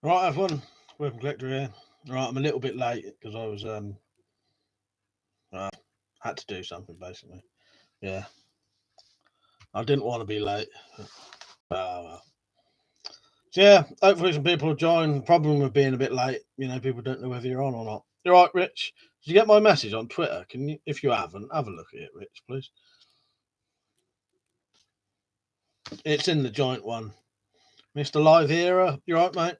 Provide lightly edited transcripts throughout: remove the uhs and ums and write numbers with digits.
Right, everyone. WeaponCollector here. Right, I'm a little bit late because I was had to do something basically. Yeah, I didn't want to be late. Well. So yeah, hopefully some people will join. The problem with being a bit late, people don't know whether you're on or not. You're right, Rich. Did you get my message on Twitter? Can you, if you haven't, have a look at it, Rich, please. It's in the joint one. Mr. Live Era, you right, mate?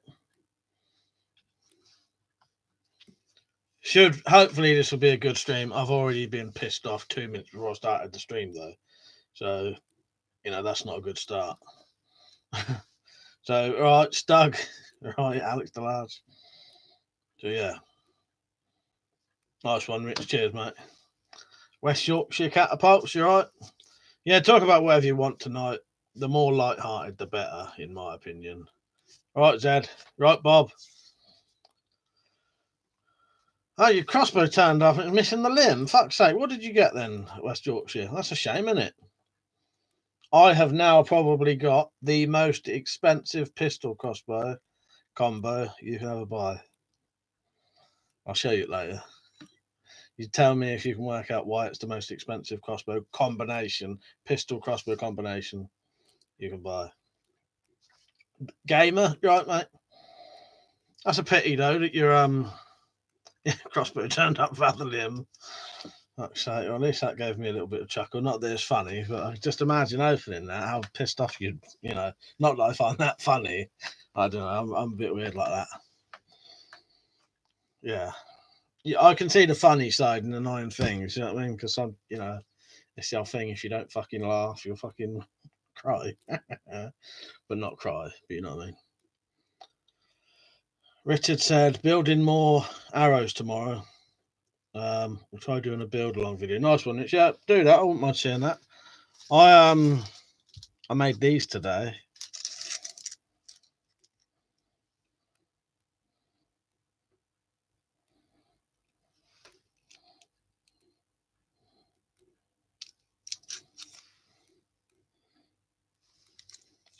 Hopefully this will be a good stream. I've already been pissed off 2 minutes before I started the stream though, so that's not a good start. So right, Stug, right, Alex DeLarge. So yeah, nice one, Rich. Cheers, mate. West Yorkshire catapults, you right? Yeah, talk about whatever you want tonight. The more light-hearted, the better, in my opinion. Right, Zed. Right, Bob. Oh, your crossbow turned off and missing the limb. Fuck's sake, what did you get then, West Yorkshire? That's a shame, isn't it? I have now probably got the most expensive pistol crossbow combo you can ever buy. I'll show you it later. You tell me if you can work out why it's the most expensive crossbow combination, pistol crossbow combination you can buy. Gamer, you right, mate? That's a pity though that your crossbow turned up without the limb. Fuck's sake, or at least that gave me a little bit of chuckle. Not that it's funny, but I just imagine opening that, how pissed off you'd, not that I find that funny. I don't know, I'm a bit weird like that. Yeah. Yeah, I can see the funny side and annoying things, you know what I mean? Because it's the old thing, if you don't fucking laugh, you'll fucking cry. But not cry, but you know what I mean. Richard said, building more arrows tomorrow. We'll try doing a build along video. Nice one, Rich. Yeah, do that. I wouldn't mind seeing that. I made these today.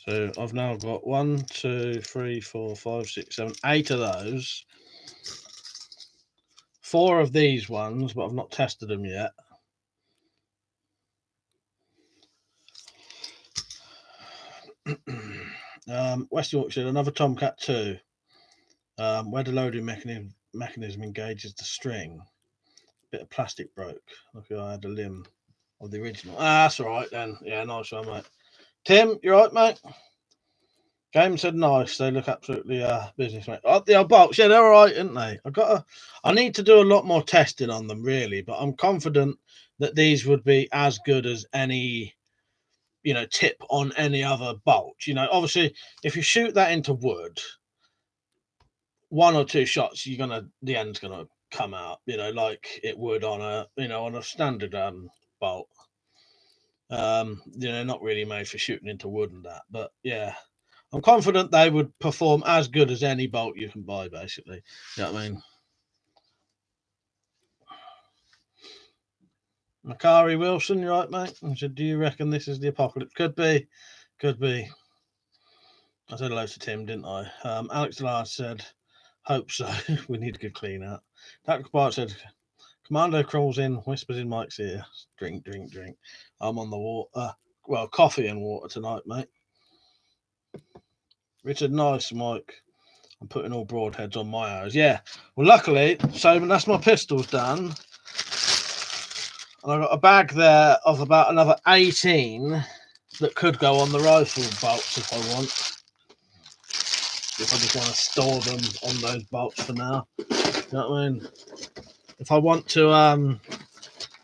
So I've now got 1, 2, 3, 4, 5, 6, 7, 8 of those. 4 of these ones, but I've not tested them yet. West Yorkshire, another Tomcat 2. Where the loading mechanism engages the string. Bit of plastic broke. Okay, I had a limb of the original. That's all right then. Yeah, nice one, mate. Tim, you right, mate? Game said nice. They look absolutely business, mate. Oh, the old bolts, yeah, they're all right, aren't they? I need to do a lot more testing on them, really, but I'm confident that these would be as good as any, tip on any other bolt. Obviously, if you shoot that into wood, 1 or 2 shots, the end's gonna come out, like it would on a standard bolt. Not really made for shooting into wood and that, but yeah, I'm confident they would perform as good as any bolt you can buy, basically. You know what I mean? Macari Wilson, you right, mate? I said, do you reckon this is the apocalypse? Could be. I said hello to Tim, didn't I? Alex Lars said, hope so. We need a good clean out. Tactical Bart said, Commando crawls in, whispers in Mike's ear. Drink. I'm on the water. Coffee and water tonight, mate. Richard, nice, Mike. I'm putting all broadheads on my arrows. Yeah. Well, luckily, so that's my pistols done. And I've got a bag there of about another 18 that could go on the rifle bolts if I want. If I just want to store them on those bolts for now. You know what I mean? If I want to,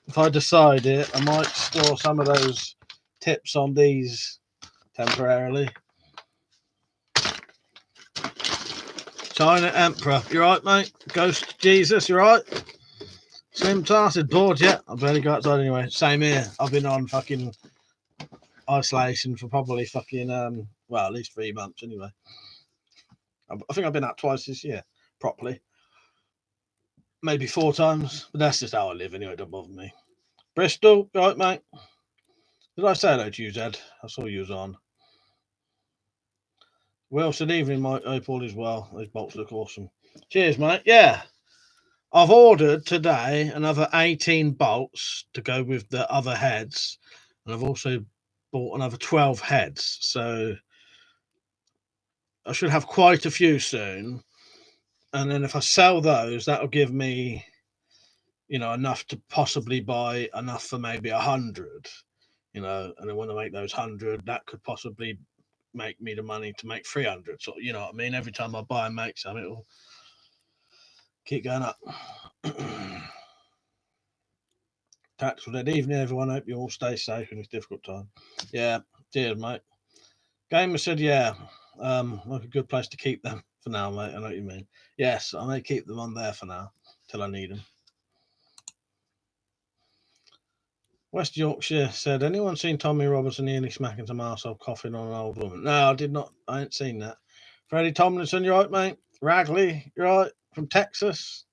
if I decide it, I might store some of those tips on these temporarily. China Emperor, you right, mate? Ghost Jesus, you right? Slim Tarted, bored yet? I barely go outside anyway. Same here. I've been on fucking isolation for probably fucking at least 3 months anyway. I think I've been out twice this year, properly. Maybe 4 times, but that's just how I live anyway. It don't bother me. Bristol, right, mate? Did I say hello to you, Zed? I saw you was on. Well, said evening, Mike. Hope all is well. Those bolts look awesome. Cheers, mate. Yeah. I've ordered today another 18 bolts to go with the other heads. And I've also bought another 12 heads. So I should have quite a few soon. And then if I sell those, that'll give me, enough to possibly buy enough for maybe 100. And then when I make those 100, that could possibly make me the money to make 300. So, you know what I mean? Every time I buy and make some, it'll keep going up. Tactical Dead evening, everyone. Hope you all stay safe in this difficult time. Yeah, cheers, mate. Gamer said, yeah, like a good place to keep them for now, mate. I know what you mean. Yes, I may keep them on there for now till I need them. West Yorkshire said, anyone seen Tommy Robertson nearly smacking some arsehole coughing on an old woman? No, I did not. I ain't seen that. Freddie Tomlinson, you right, mate? Ragley, you right? From Texas.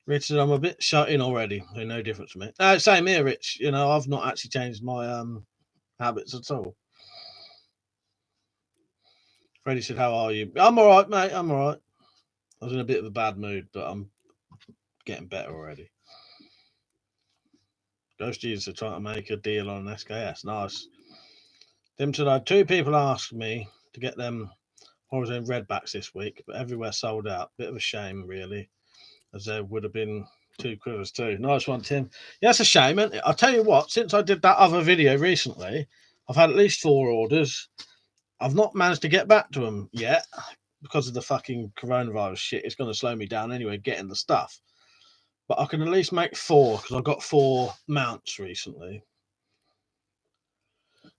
Richard, I'm a bit shut in already. So no difference to me. Same here, Rich. I've not actually changed my habits at all. Freddie said, how are you? I'm all right, mate. I'm all right. I was in a bit of a bad mood, but I'm getting better already. Ghost Jesus are trying to make a deal on an SKS. Nice. Tim said, I had 2 people ask me to get them Horizon Redbacks this week, but everywhere sold out. Bit of a shame, really, as there would have been 2 quivers too. Nice one, Tim. Yeah, it's a shame. And I'll tell you what, since I did that other video recently, I've had at least 4 orders. I've not managed to get back to them yet because of the fucking coronavirus shit. It's going to slow me down anyway, getting the stuff. But I can at least make 4 because I've got 4 mounts recently.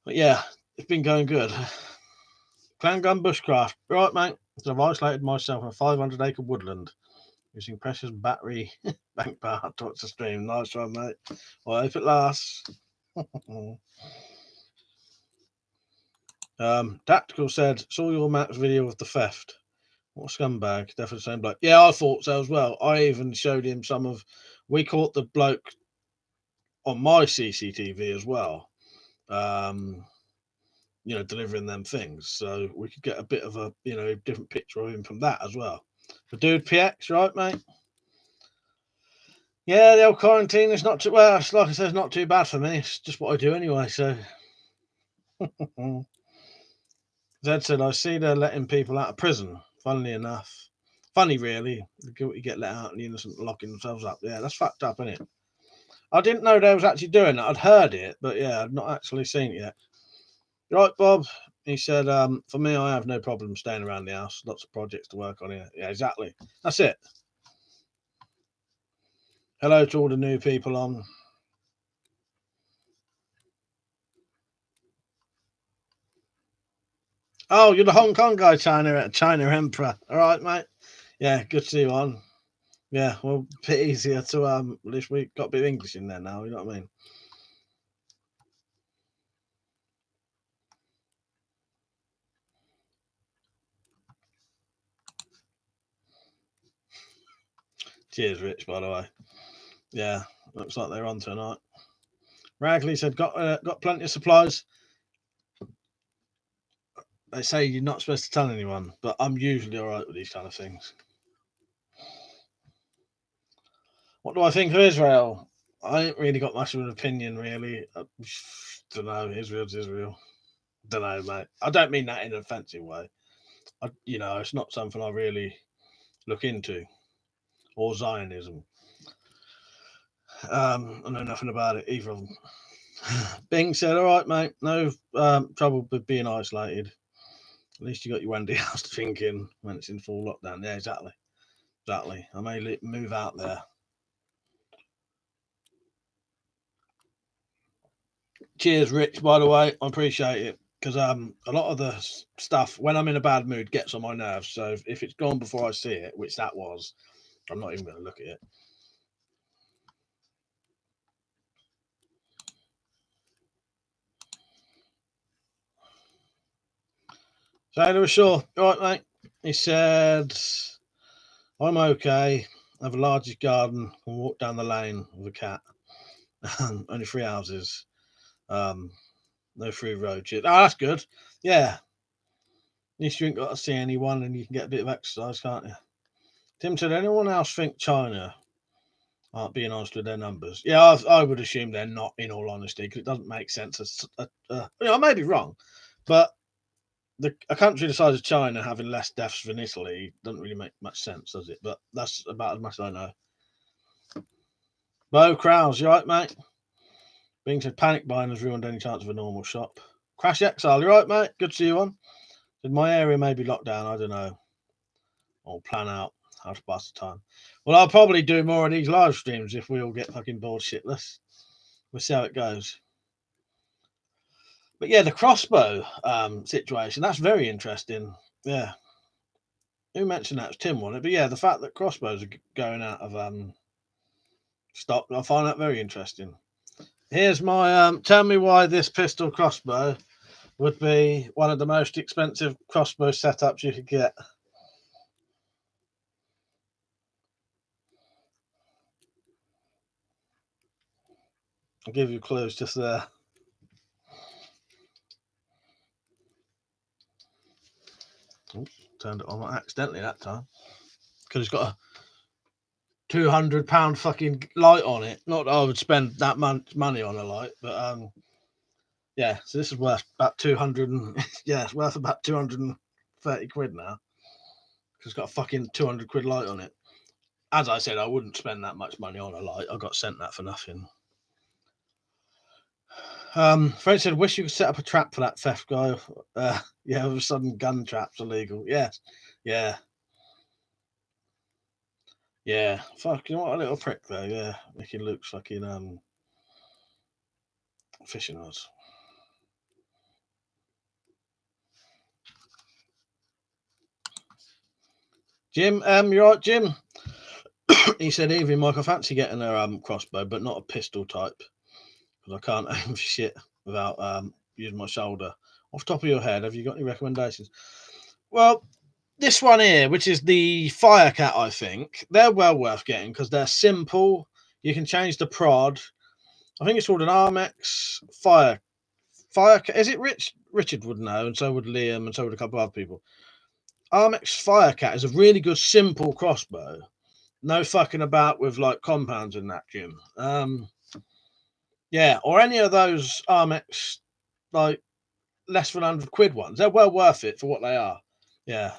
But yeah, it's been going good. Clan Gun Bushcraft. Right, mate. So I've isolated myself in a 500-acre woodland using precious battery bank power to watch the stream. Nice one, mate. Well, I hope it lasts. Tactical said, saw your Max video of the theft. What a scumbag. Definitely the same bloke. Yeah, I thought so as well. I even showed him we caught the bloke on my CCTV as well. Delivering them things. So we could get a bit of a, different picture of him from that as well. The dude PX, right, mate? Yeah, the old quarantine is not too well. Like I said, it's not too bad for me. It's just what I do anyway. So, Zed said, I see they're letting people out of prison. Funnily enough, funny really. The guilty get let out and the innocent locking themselves up. Yeah, that's fucked up, isn't it? I didn't know they was actually doing that. I'd heard it, but yeah, I'd not actually seen it yet. Right, Bob. He said, for me, I have no problem staying around the house. Lots of projects to work on here. Yeah, exactly. That's it. Hello to all the new people on. Oh, you're the Hong Kong guy, China Emperor. All right, mate. Yeah, good to see you on. Yeah, well, a bit easier to at least we got a bit of English in there now. You know what I mean? Cheers, Rich. By the way, yeah, looks like they're on tonight. Ragley said, got plenty of supplies. They say you're not supposed to tell anyone, but I'm usually all right with these kind of things. What do I think of Israel? I ain't really got much of an opinion, really. I don't know. Israel's Israel. Don't know, mate. I don't mean that in an offensive way. It's not something I really look into. Or Zionism. I know nothing about it, either of them. Bing said, all right, mate. No trouble with being isolated. At least you got your Wendy house to think in when it's in full lockdown. Yeah, exactly. Exactly. I may move out there. Cheers, Rich, by the way. I appreciate it. Because a lot of the stuff, when I'm in a bad mood, gets on my nerves. So if it's gone before I see it, which that was, I'm not even going to look at it. Sailor was sure. All right, mate. He said, I'm okay. I have a largest garden and walk down the lane with a cat. Only 3 houses. No free road yet. Oh, that's good. Yeah. At least you ain't got to see anyone and you can get a bit of exercise, can't you? Tim said, anyone else think China aren't being honest with their numbers? Yeah, I would assume they're not, in all honesty, because it doesn't make sense. I may be wrong, but a country the size of China having less deaths than Italy doesn't really make much sense, does it? But that's about as much as I know. Bo Krause, you right, mate? Being said, panic buying has ruined any chance of a normal shop. Crash Exile, you right, mate? Good to see you on. Said my area may be locked down. I don't know. I'll plan out how to pass the time. Well, I'll probably do more of these live streams if we all get fucking bored shitless. We'll see how it goes. But yeah, the crossbow situation, that's very interesting. Yeah. Who mentioned that? It was Tim, wasn't it? But yeah, the fact that crossbows are going out of stock, I find that very interesting. Here's my tell me why this pistol crossbow would be one of the most expensive crossbow setups you could get. I'll give you clues just there. Oops, turned it on accidentally that time because it's got a £200 fucking light on it. Not that I would spend that much money on a light, but yeah. So this is worth about 200. Yeah, it's worth about 230 quid now because it's got a fucking 200 quid light on it. As I said, I wouldn't spend that much money on a light. I got sent that for nothing. Fred said, wish you could set up a trap for that theft guy. Yeah, all of a sudden gun traps illegal. Yes. Yeah. Yeah. Fucking what a little prick though, yeah. Making Luke's fucking fishing rods. Jim, you're right, Jim. He said, Evie, Mike, I fancy getting a crossbow, but not a pistol type. Because I can't aim for shit without using my shoulder. Off the top of your head, have you got any recommendations? Well, this one here, which is the Firecat, I think, they're well worth getting because they're simple. You can change the prod. I think it's called an Armex Firecat. Is it Rich? Richard would know, and so would Liam, and so would a couple of other people. Armex Firecat is a really good, simple crossbow. No fucking about with like compounds in that, Jim. Yeah, or any of those Armex like less than 100 quid ones. They're well worth it for what they are. Yeah.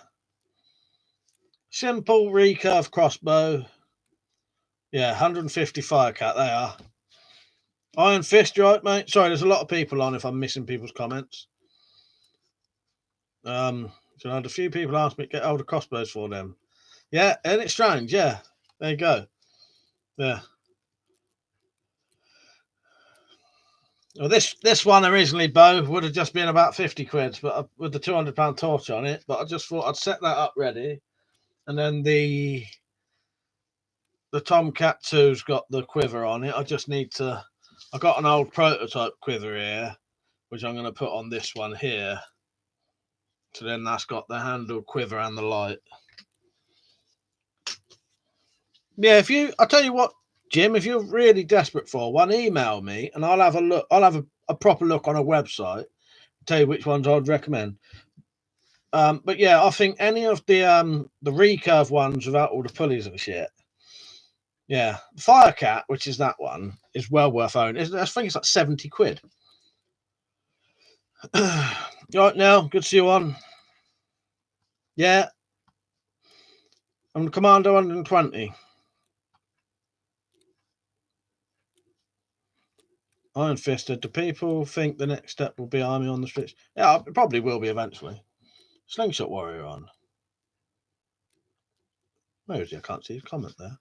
Simple recurve crossbow. Yeah, 150 Firecat, they are. Iron Fist, right, mate? Sorry, there's a lot of people on if I'm missing people's comments. So I had a few people ask me to get older crossbows for them. Yeah, and it's strange, yeah. There you go. Yeah. Well, this one originally, Bo, would have just been about 50 quid, but with the £200 torch on it. But I just thought I'd set that up ready, and then the Tomcat 2's got the quiver on it. I just need to. I got an old prototype quiver here, which I'm going to put on this one here. So then that's got the handle, quiver, and the light. Yeah, I'll tell you what, Jim, if you're really desperate for one, email me and I'll have a look. I'll have a proper look on a website. Tell you which ones I'd recommend. But yeah, I think any of the recurve ones without all the pulleys and shit. Yeah, Firecat, which is that one, is well worth owning. I think it's like 70 quid. Right now, good to see you on. Yeah, I'm Commando 120. Iron Fisted. Do people think the next step will be army on the streets? Yeah, it probably will be eventually. Slingshot Warrior on. Where is he? I can't see his comment there.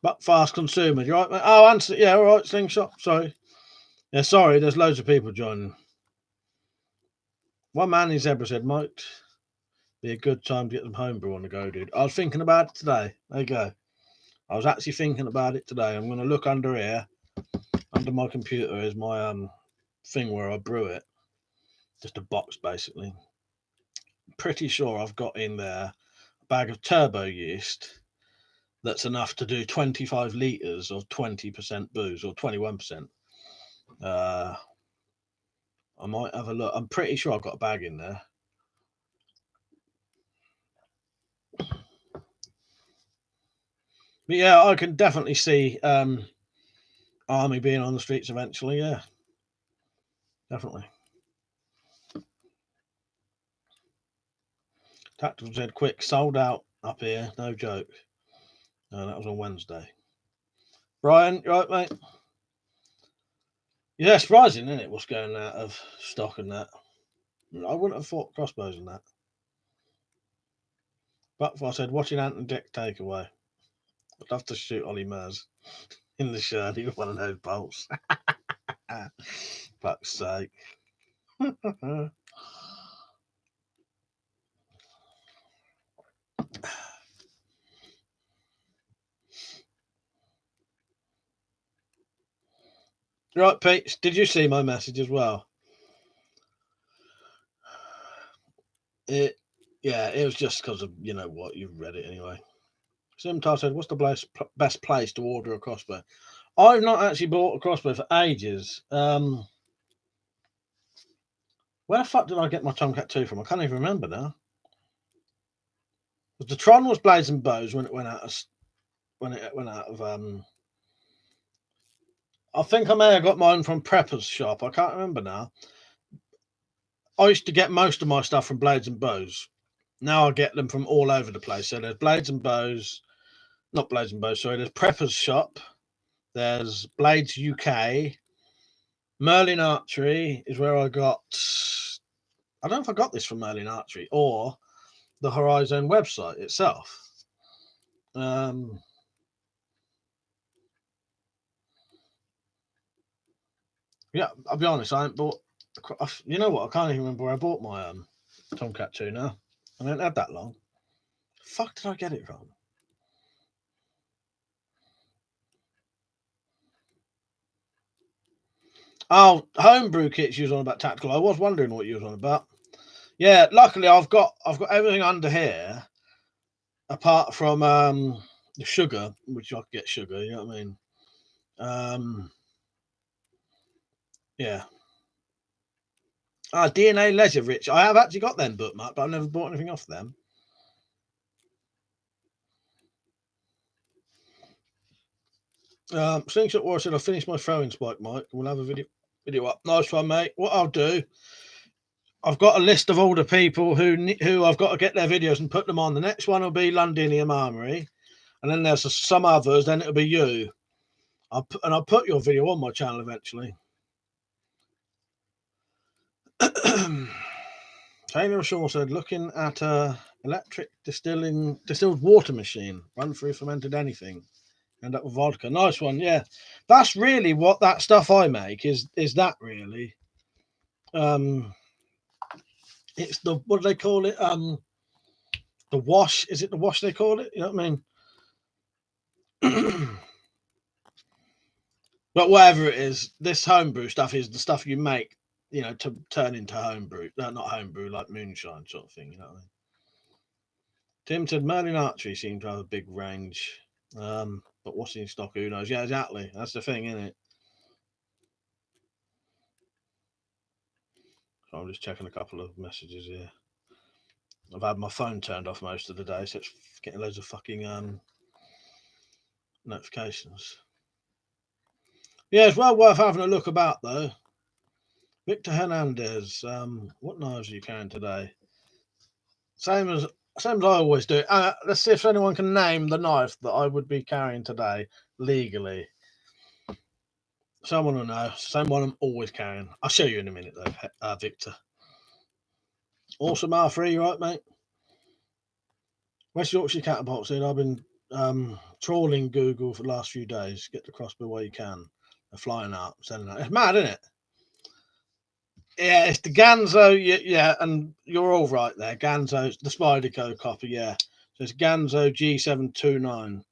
But fast consumer, you right, mate? Oh, answer. Yeah, all right, Slingshot. Sorry. Yeah, sorry, there's loads of people joining. One man in Zebra said, might be a good time to get some homebrew on the go, dude. I was thinking about it today. There you go. I was actually thinking about it today. I'm going to look under here. Under my computer is my thing where I brew it. Just a box, basically. Pretty sure I've got in there a bag of turbo yeast that's enough to do 25 litres of 20% booze or 21%. I might have a look. I'm pretty sure I've got a bag in there. But yeah, I can definitely see Army being on the streets eventually. Yeah, definitely. Tactical said, quick, sold out up here. No joke. No, that was on Wednesday. Brian, you right, mate? Yeah, surprising, isn't it? What's going out of stock and that. I wouldn't have thought crossbows and that. But I said, watching Ant and Dick takeaway. I'd love to shoot Ollie Mers in the shirt. He was one of those bolts. Fuck's sake. Right, Pete, did you see my message as well? It was just because of, you know what, you've read it anyway. Simtar said, what's the best place to order a crossbow? I've not actually bought a crossbow for ages. Where the fuck did I get my Tomcat 2 from? I can't even remember now. The Tron was Blades and Bows when it went out of I think I may have got mine from Prepper's shop. I can't remember now. I used to get most of my stuff from Blades and Bows. Now I get them from all over the place. So there's Blades and Bows, not Blades and Bows, sorry, there's Prepper's shop, there's Blades UK, Merlin Archery is where I got, I don't know if I got this from Merlin Archery or the Horizon website itself. Yeah, I'll be honest, I ain't bought, you know what, I can't even remember where I bought my Tomcat 2 now. I haven't had that long. The fuck did I get it from? Oh, homebrew kits you was on about tactical. I was wondering what you was on about. Yeah, luckily I've got everything under here, apart from the sugar, which I could get sugar. You know what I mean? Yeah. DNA Leisure Rich. I have actually got them bookmarked, but I've never bought anything off them. Slingshot War said I finished my throwing spike, Mike. We'll have a video up. Nice one, mate. What I'll do, I've got a list of all the people who I've got to get their videos and put them on. The next one will be Londinium Armory, and then there's some others. Then it'll be you. I'll put your video on my channel eventually. Taylor Shaw said, looking at a electric distilled water machine, run through fermented anything, end up with vodka. Nice one, yeah. That's really what that stuff I make is that really. It's the, what do they call it? The wash. Is it the wash they call it? You know what I mean? But whatever it is, this homebrew stuff is the stuff you make, you know, to turn into homebrew. No, not homebrew, like moonshine sort of thing. You know what I mean? Tim said Merlin Archery seemed to have a big range, but what's in stock? Who knows? Yeah, exactly. That's the thing, isn't it? So I'm just checking a couple of messages here. I've had my phone turned off most of the day, so it's getting loads of fucking notifications. Yeah, it's well worth having a look about though. Victor Hernandez, what knives are you carrying today? Same as I always do. Let's see if anyone can name the knife that I would be carrying today legally. Someone will know. Same one I'm always carrying. I'll show you in a minute though, Victor. Awesome R3, right, mate? West Yorkshire Catapult said, I've been trawling Google for the last few days. Get the crossbow where you can. They're flying out, sending out. It's mad, isn't it? Yeah, it's the Ganzo. Yeah, and you're all right there. Ganzo's the Spyderco copy. Yeah, so it's Ganzo G729.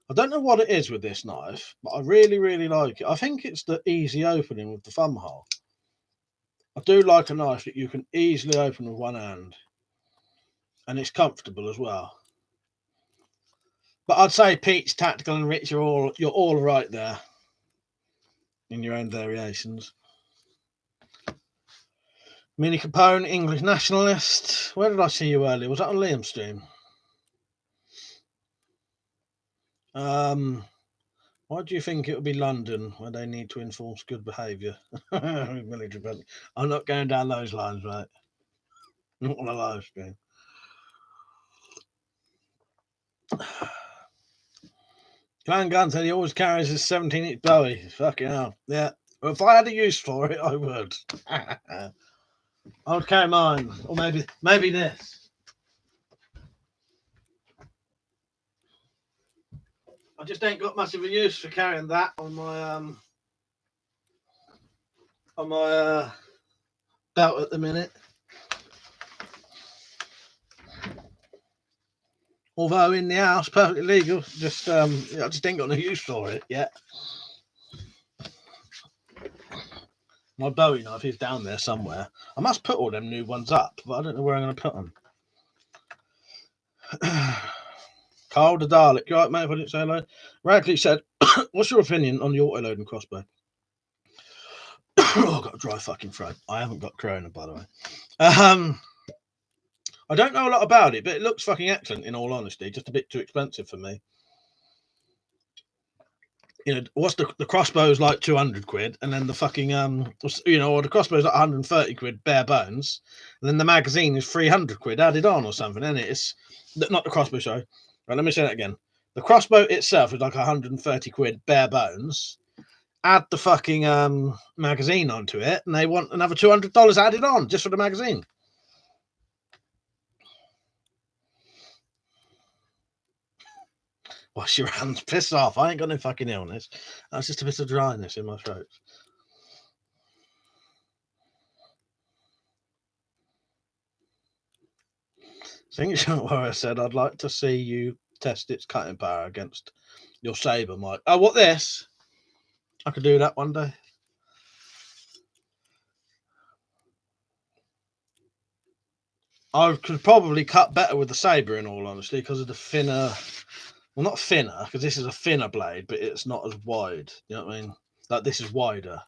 I don't know what it is with this knife, but I really, really like it. I think it's the easy opening with the thumb hole. I do like a knife that you can easily open with one hand, and it's comfortable as well. But I'd say Pete's Tactical and Rich, you're all right there in your own variations. Mini Capone, English nationalist. Where did I see you earlier? Was that on Liam's stream? Why do you think it would be London where they need to enforce good behaviour? Military. I'm not going down those lines, mate. Not on a live stream. Clan Gun said he always carries his 17-inch Bowie. Fucking hell. Yeah. Well, if I had a use for it, I would. I would carry mine. Or maybe this. I just ain't got much of a use for carrying that on my belt at the minute. Although in the house, perfectly legal. Just I just ain't got no use for it yet. My Bowie knife is down there somewhere. I must put all them new ones up, but I don't know where I'm going to put them. Carl the Dalek, you right, mate? If I didn't say hello. Radcliffe said, "What's your opinion on the auto-loading crossbow?" Oh, I've got a dry fucking throat. I haven't got corona, by the way. I don't know a lot about it, but it looks fucking excellent. In all honesty, just a bit too expensive for me. You know, what's the crossbow's like 200 quid, and then the fucking or the crossbow's like 130 quid bare bones, and then the magazine is 300 quid added on or something, and it's not the crossbow. Sorry, right. Let me say that again. The crossbow itself is like 130 quid bare bones. Add the fucking magazine onto it, and they want another $200 added on just for the magazine. Wash your hands, piss off. I ain't got no fucking illness. That's just a bit of dryness in my throat. Signature Warrior said, "I'd like to see you test its cutting power against your saber, Mike." Oh, what this? I could do that one day. I could probably cut better with the saber, in all honesty, because of the thinner. Well, not thinner, because this is a thinner blade, but it's not as wide. You know what I mean? Like this is wider.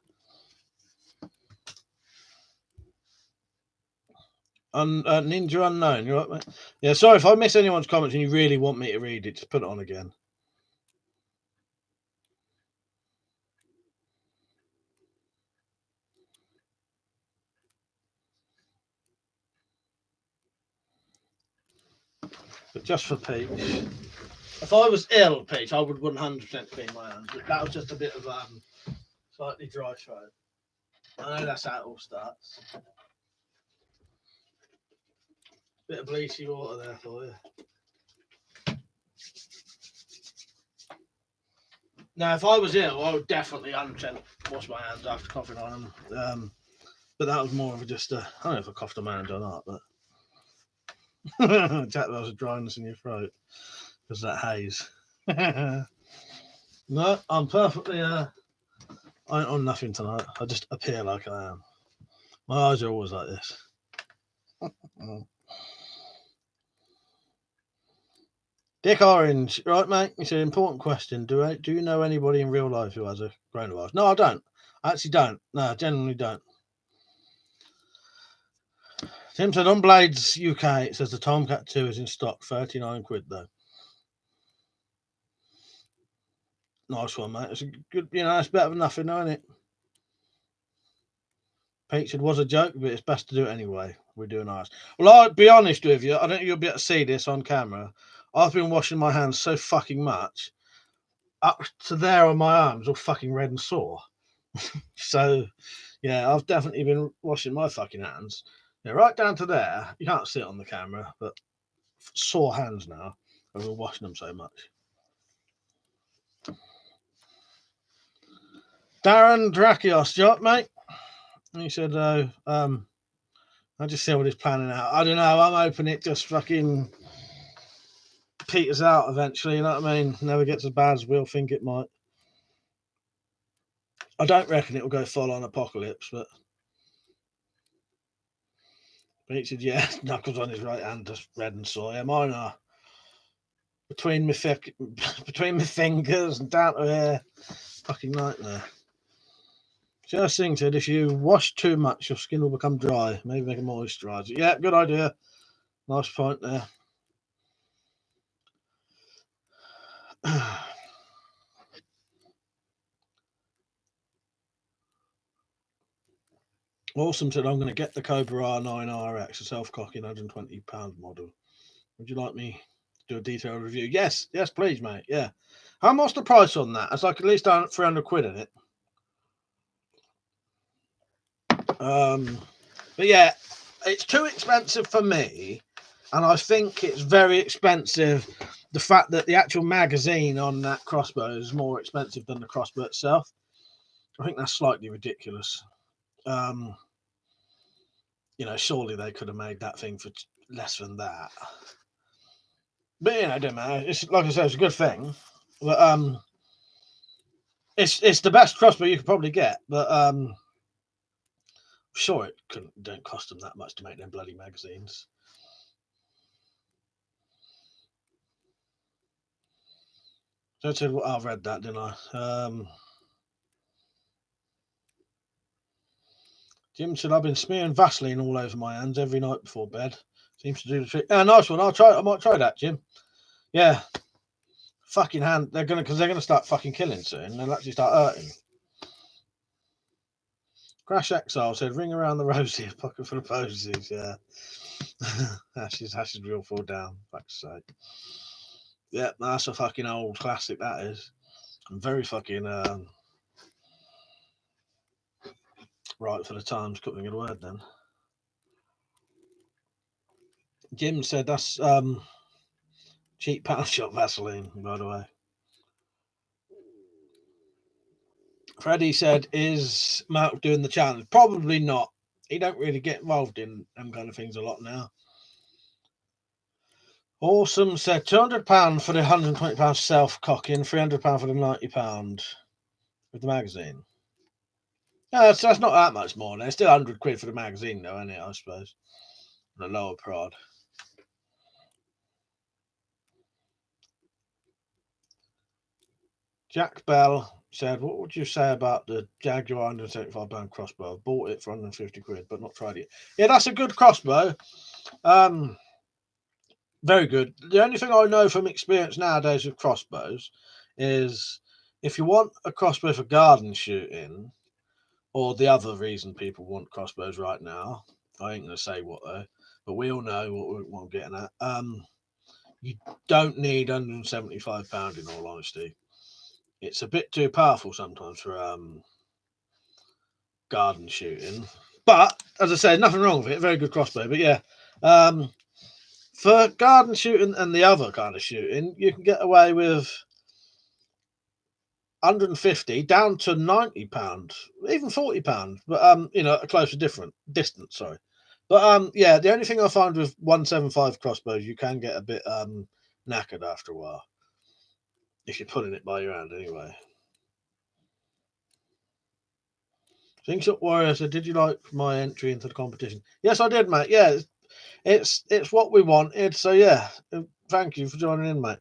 Ninja Unknown, you right, mate? Yeah, sorry if I miss anyone's comments and you really want me to read it, just put it on again. But just for Peach, if I was ill, Peach, I would 100% clean my hands. But that was just a bit of slightly dry throat. I know that's how it all starts. Bit of bleachy water there for you. Now, if I was ill, I would definitely 100% wash my hands after coughing on them. But that was more of just I don't know if I coughed on my hand or not, but Jack, there was a dryness in your throat because of that haze. No, I'm perfectly. I ain't on nothing tonight. I just appear like I am. My eyes are always like this. Dick Orange, right, mate? It's an important question. Do you know anybody in real life who has a coronavirus? No, I don't. I actually don't. No, I genuinely don't. Tim said on Blades UK, it says the Tomcat 2 is in stock, 39 quid though. Nice one, mate. It's a good, it's better than nothing, isn't it? Pete said, was a joke, but it's best to do it anyway. We're doing ours. Well, I'll be honest with you. I don't think you'll be able to see this on camera. I've been washing my hands so fucking much, up to there on my arms, all fucking red and sore. So, yeah, I've definitely been washing my fucking hands. Yeah, right down to there. You can't see it on the camera, but sore hands now. I've been washing them so much. Darren Drakios, you up, mate? He said, I just see what he's planning out. I don't know. I'm hoping it just fucking peters out eventually. You know what I mean? Never gets as bad as we'll think it might. I don't reckon it will go full on apocalypse, but he said, yeah, knuckles on his right hand just red and sore. Yeah, mine are between my fingers and down to here. Fucking nightmare. Just Singh said, if you wash too much, your skin will become dry. Maybe make a moisturizer. Yeah, good idea. Nice point there. Awesome said, I'm going to get the Cobra R9RX, a self-cocking £120 model. Would you like me to do a detailed review? Yes, please, mate. Yeah. How much the price on that? It's like at least 300 quid in it. But yeah, it's too expensive for me, and I think it's very expensive. The fact that the actual magazine on that crossbow is more expensive than the crossbow itself, I think that's slightly ridiculous. Surely they could have made that thing for less than that. But it don't matter. It's like I said, it's a good thing. But it's the best crossbow you could probably get. But sure, it don't cost them that much to make them bloody magazines. So I said, well, I read that, didn't I? Jim said, I've been smearing Vaseline all over my hands every night before bed. Seems to do the trick. Yeah, nice one. I might try that, Jim. Yeah. Fucking hand. Because they're gonna start fucking killing soon. They'll actually start hurting. Crash Exile said, ring around the rosy, a pocket full of posies. Yeah. Ashes will fall down. Fuck's sake. Yeah, that's a fucking old classic, that is. I'm very fucking right for the times, couldn't get a word then. Jim said that's cheap pound shop Vaseline, by the way. Freddie said, is Mark doing the challenge? Probably not. He don't really get involved in them kind of things a lot now. Awesome said, £200 for the £120 self-cocking, £300 for the £90 with the magazine. Yeah, that's not that much more. It's still 100 quid for the magazine, though, isn't it, I suppose? The lower prod. Jack Bell said, what would you say about the Jaguar £175 crossbow? I've bought it for 150 quid, but not tried it. Yeah, that's a good crossbow. Very good. The only thing I know from experience nowadays with crossbows is if you want a crossbow for garden shooting, or the other reason people want crossbows right now, I ain't going to say what though, but we all know what I'm getting at. You don't need £175 in all honesty. It's a bit too powerful sometimes for garden shooting. But as I say, nothing wrong with it. Very good crossbow. But yeah, for garden shooting and the other kind of shooting, you can get away with 150 down to £90, even £40. But a closer different distance. Sorry, but yeah, the only thing I find with 175 crossbows, you can get a bit knackered after a while if you're pulling it by your hand anyway. Slingshot Warrior said, did you like my entry into the competition? Yes, I did, mate. Yeah, it's what we wanted. So yeah, thank you for joining in, mate.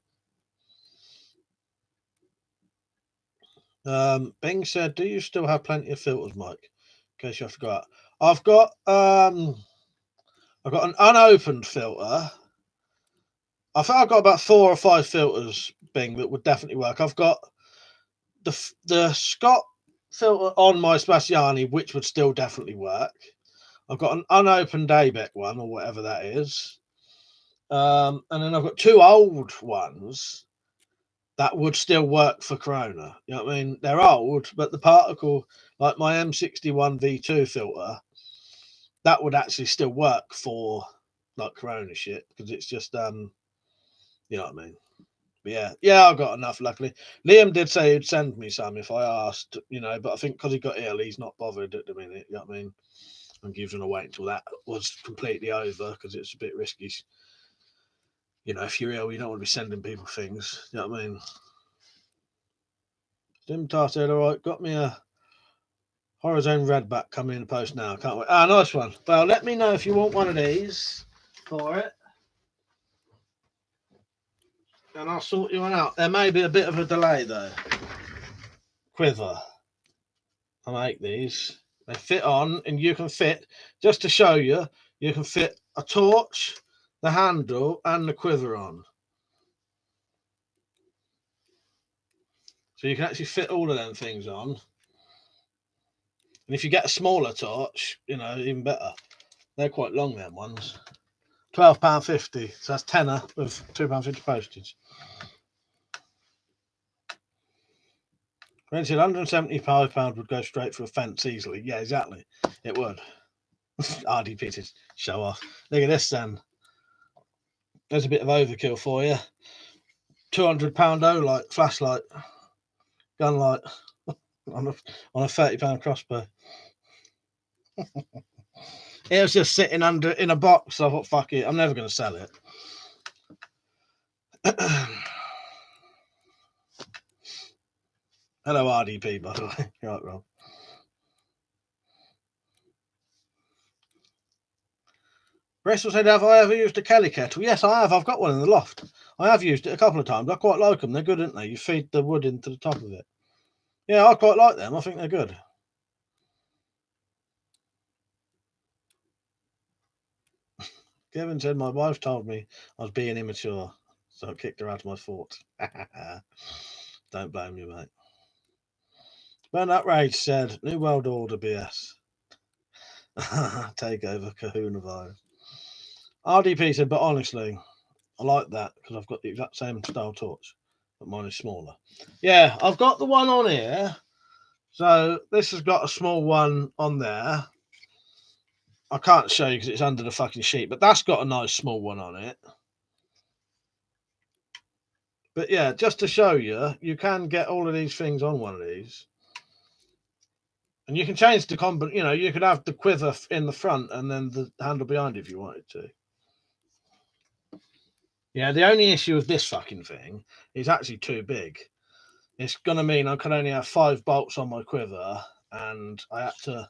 Bing said, do you still have plenty of filters, Mike? In case you have to go out. I've got an unopened filter. I think I've got about 4 or 5 filters, Bing, that would definitely work. I've got the Scott filter on my Spaciani, which would still definitely work. I've got an unopened ABEC one, or whatever that is. And then I've got 2 old ones that would still work for Corona. You know what I mean? They're old, but the particle, like my M61 V2 filter, that would actually still work for like Corona shit, because it's just you know what I mean? But yeah, I've got enough, luckily. Liam did say he'd send me some if I asked, but I think because he got ill, he's not bothered at the minute, you know what I mean? And he was going to wait until that was completely over, because it's a bit risky. If you're ill, you don't want to be sending people things, you know what I mean? Dimtar said, all right, got me a Horizon Redback coming in the post now. Can't wait. Nice one. Well, let me know if you want one of these for it, and I'll sort you one out. There may be a bit of a delay, though. Quiver. I make these. They fit on, and you can fit, just to show you, you can fit a torch, the handle, and the quiver on. So you can actually fit all of them things on. And if you get a smaller torch, you know, even better. They're quite long, them ones. £12.50. So that's tenner with £2.50 postage. Rented £175 would go straight for a fence easily. Yeah, exactly. It would. RDP to show off. Look at this then. There's a bit of overkill for you. £200 Olight flashlight, gun light on a £30 crossbow. It was just sitting under in a box. So I thought, fuck it, I'm never going to sell it. Hello, RDP, by the way. Right, Rob. Bristol said, have I ever used a Kelly kettle? Yes, I have. I've got one in the loft. I have used it a couple of times. I quite like them. They're good, aren't they? You feed the wood into the top of it. Yeah, I quite like them. I think they're good. Kevin said, my wife told me I was being immature, so I kicked her out of my fort. Don't blame you, mate. Burnout Rage said, New World Order BS. Take over Kahuna virus. RDP said, but honestly, I like that because I've got the exact same style torch, but mine is smaller. Yeah, I've got the one on here. So this has got a small one on there. I can't show you because it's under the fucking sheet, but that's got a nice small one on it. But yeah, just to show you, you can get all of these things on one of these. And you can change the combo, you know, you could have the quiver in the front and then the handle behind if you wanted to. Yeah, the only issue with this fucking thing is actually too big. It's going to mean I can only have 5 bolts on my quiver, and I had to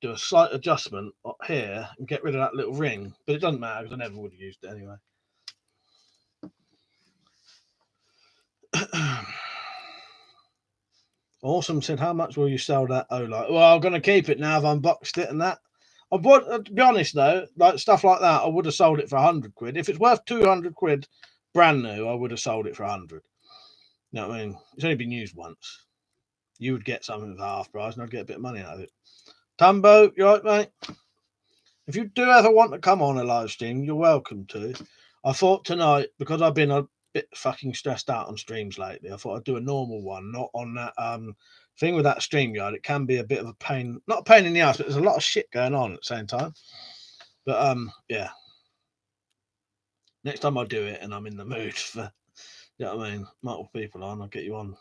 do a slight adjustment here and get rid of that little ring. But it doesn't matter because I never would have used it anyway. Awesome said, how much will you sell that Olight? Well, I'm going to keep it now. I've unboxed it and that. I would, to be honest though, like stuff like that, I would have sold it for 100 quid. If it's worth 200 quid brand new, I would have sold it for 100. You know what I mean? It's only been used once. You would get something for half price and I'd get a bit of money out of it. Tumbo, you right, mate? If you do ever want to come on a live stream, you're welcome to. I thought tonight, because I've been a bit fucking stressed out on streams lately, I thought I'd do a normal one, not on that thing with that StreamYard. It can be a bit of a pain, not a pain in the ass, but there's a lot of shit going on at the same time. But yeah. Next time I do it and I'm in the mood for, you know what I mean, multiple people on, I'll get you on.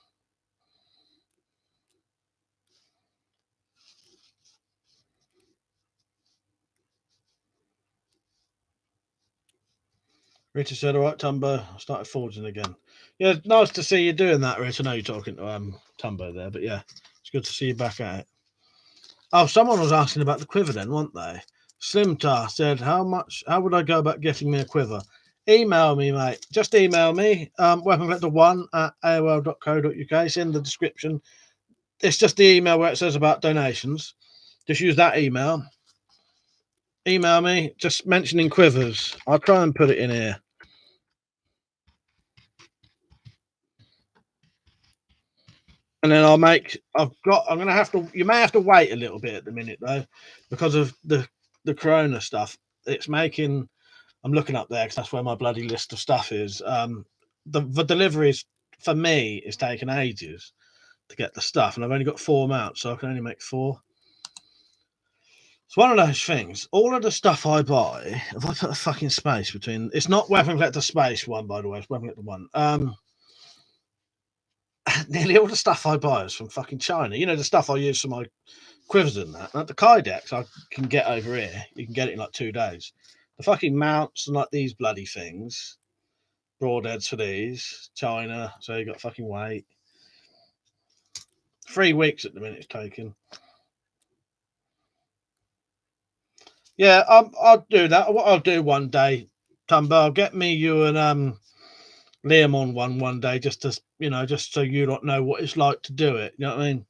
Richard said, all right, Tumbo, I started forging again. Yeah, nice to see you doing that, Rich. I know you're talking to Tumbo there, but yeah, it's good to see you back at it. Oh, someone was asking about the quiver then, weren't they? Slim Tar said, how would I go about getting me a quiver? Email me, mate. Just email me, weaponcollector1@aol.co.uk. It's in the description. It's just the email where it says about donations. Just use that email. Email me, just mentioning quivers. I'll try and put it in here. And then I'm gonna have to, you may have to wait a little bit at the minute though, because of the corona stuff. It's making, I'm looking up there because that's where my bloody list of stuff is. The deliveries for me is taking ages to get the stuff, and I've only got 4 mounts, so I can only make 4. It's one of those things. All of the stuff I buy, if I put a fucking space between, it's not Weapon Collector Space 1, by the way, it's Weapon Collector 1. Nearly all the stuff I buy is from fucking China. You know, the stuff I use for my quivers and that. Like the Kydex I can get over here. You can get it in like 2 days. The fucking mounts and like these bloody things, broadheads for these, China. So you got fucking wait. 3 weeks at the minute it's taking. Yeah, I'll do that. What I'll do one day, Tumbo, I'll get me, you, and Liam on one day, just to, you know, just so you don't know what it's like to do it. You know what I mean?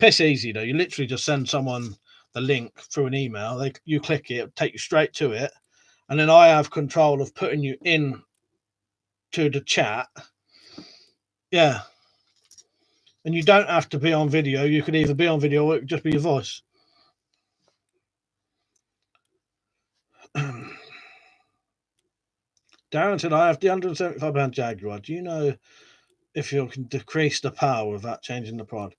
piss easy though. You literally just send someone the link through an email. You click it, it'll take you straight to it, and then I have control of putting you in to the chat. Yeah. And you don't have to be on video. You could either be on video or it could just be your voice. Darren said, I have the £175 Jaguar. Do you know if you can decrease the power without changing the prod?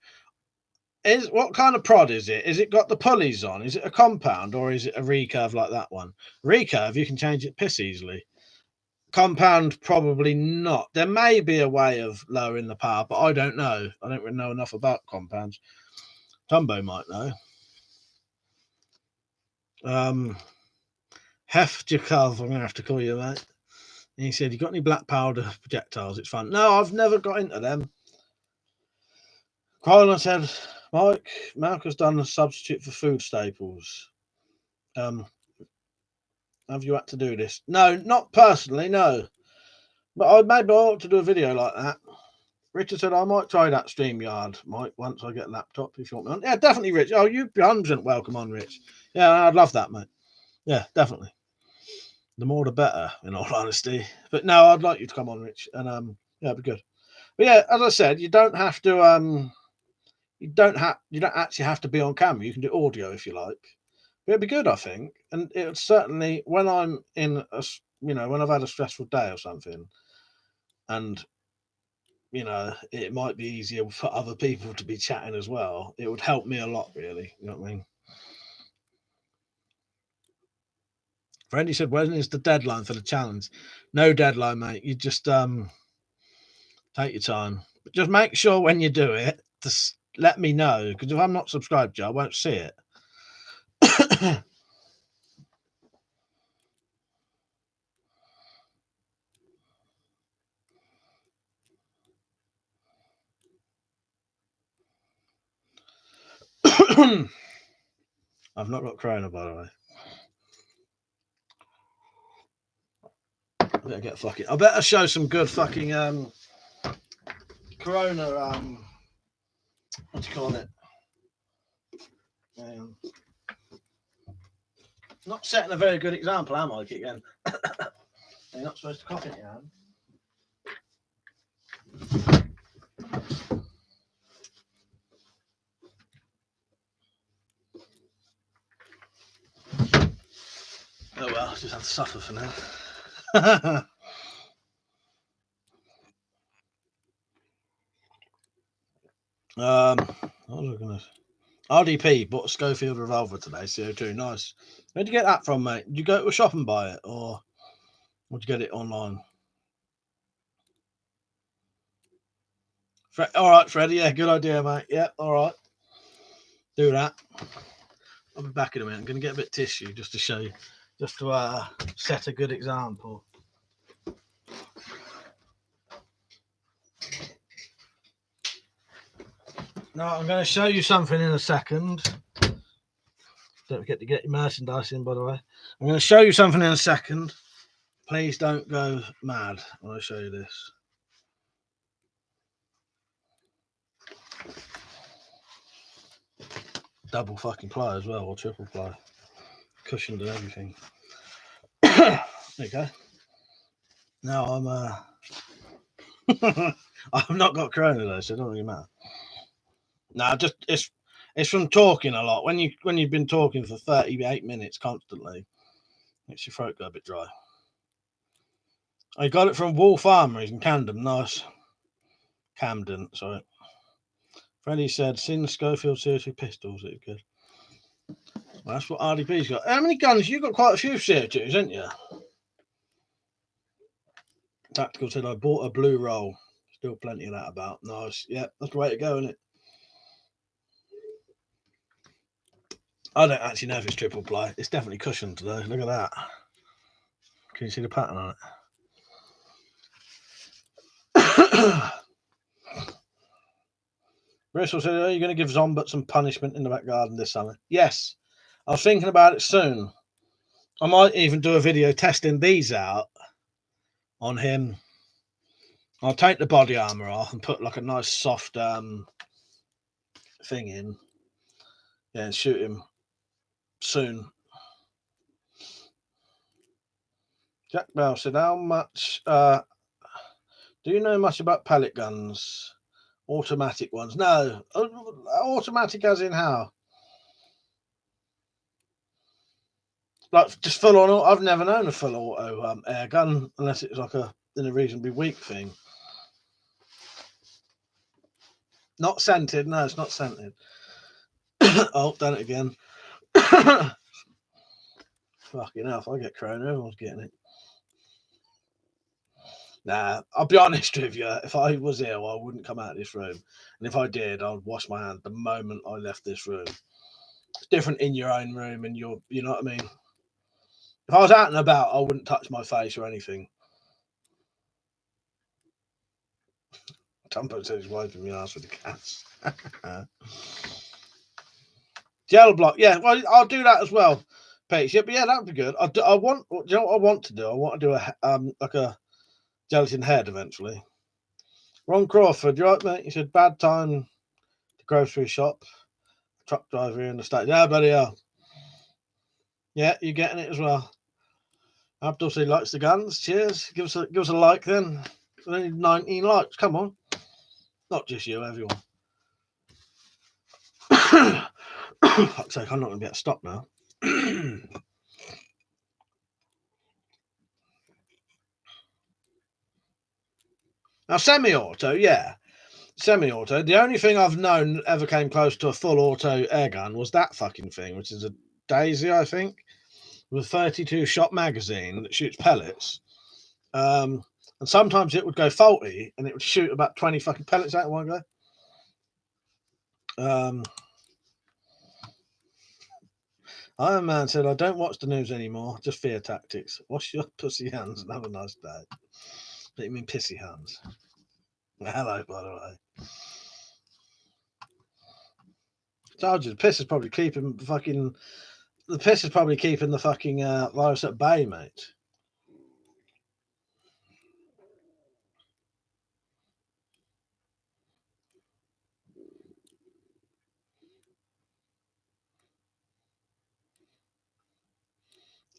What kind of prod is it? Is it got the pulleys on? Is it a compound or is it a recurve like that one? Recurve, you can change it piss easily. Compound, probably not. There may be a way of lowering the power, but I don't know. I don't really know enough about compounds. Tumbo might know. Hef Jakov, I'm going to have to call you, mate. And he said, you got any black powder projectiles? It's fun. No, I've never got into them. Colin said, Mark has done a substitute for food staples. Have you had to do this? No, not personally, no. But maybe I ought to do a video like that. Richard said, I might try that StreamYard, Mike, once I get a laptop, if you want me on. Yeah, definitely, Rich. Oh, you'd be 100% welcome on, Rich. Yeah, I'd love that, mate. Yeah, definitely. The more the better, in all honesty. But no, I'd like you to come on, Rich. And yeah, it'd be good. But yeah, as I said, you don't have to you don't actually have to be on camera. You can do audio if you like. But it'd be good, I think. And it would certainly, when I'm in a, when I've had a stressful day or something, and it might be easier for other people to be chatting as well. It would help me a lot, really. You know what I mean? Friendy said, when is the deadline for the challenge? No deadline, mate. You just take your time. But just make sure when you do it, just let me know. Because if I'm not subscribed to you, I won't see it. I've not got corona, by the way. I better get fucking. I better show some good fucking corona. What do you call it? Not setting a very good example, am I? Again, you're not supposed to cough in your hand. Oh well, I just have to suffer for now. What was I gonna? RDP bought a Schofield revolver today, CO2. Nice. Where'd you get that from, mate? Did you go to a shop and buy it, or would you get it online? All right, Freddie. Yeah, good idea, mate. Yeah, all right. Do that. I'll be back in a minute. I'm going to get a bit of tissue just to show you, just to set a good example. Now, I'm going to show you something in a second. Don't forget to get your merchandise in, by the way. I'm going to show you something in a second. Please don't go mad when I show you this. Double fucking ply as well, or triple ply. Cushioned and everything. There you go. Now I'm I've not got corona though, so it doesn't really matter. No, just it's from talking a lot. When you've been talking for 38 minutes constantly, makes your throat go a bit dry. I got it from Wolf Armories in Camden. Nice. Camden, sorry. Freddie said, seen the Schofield CO2 pistols. It's good. Well, that's what RDP's got. How many guns? You've got quite a few CO2s, haven't you? Tactical said, I bought a blue roll. Still plenty of that about. Nice. Yeah, that's the way to go, isn't it? I don't actually know if it's triple ply. It's definitely cushioned today. Look at that. Can you see the pattern on it? Bristol said, are you going to give Zombert some punishment in the back garden this summer? Yes. I was thinking about it soon. I might even do a video testing these out on him. I'll take the body armor off and put like a nice soft thing in. Yeah, and shoot him soon. Jack Bell said, how much do you know much about pellet guns? Automatic ones? No. Automatic as in how? Like just full on. I've never known a full auto air gun unless it's like in a reasonably weak thing. Not scented. No, it's not scented. Oh, done it again. Fucking hell, if I get corona, everyone's getting it. Nah, I'll be honest with you. If I was ill, I wouldn't come out of this room. And if I did, I'd wash my hands the moment I left this room. It's different in your own room and you know what I mean? If I was out and about, I wouldn't touch my face or anything. Tumpo says he's wiping my ass with the cats. Gel block, yeah. Well, I'll do that as well, Paige. Yeah, but yeah, that would be good. I want. Do you know what I want to do? I want to do a like a gelatin head eventually. Ron Crawford, you right, mate? He said bad time. The grocery shop. Truck driver in the state. Yeah, bloody hell. Yeah, you getting it as well. Abdul said he likes the guns. Cheers. Give us a like then. Only 19 likes. Come on. Not just you, everyone. Fuck's sake, I'm not going to be able to stop now. Now, semi-auto, yeah. Semi-auto. The only thing I've known ever came close to a full auto air gun was that fucking thing, which is a Daisy, I think, with a 32 shot magazine that shoots pellets. And sometimes it would go faulty and it would shoot about 20 fucking pellets out in one go. Iron Man said, I don't watch the news anymore, just fear tactics. Wash your pussy hands and have a nice day. What do you mean pissy hands? Hello, by the way. Charges, the piss is probably keeping the fucking virus at bay, mate.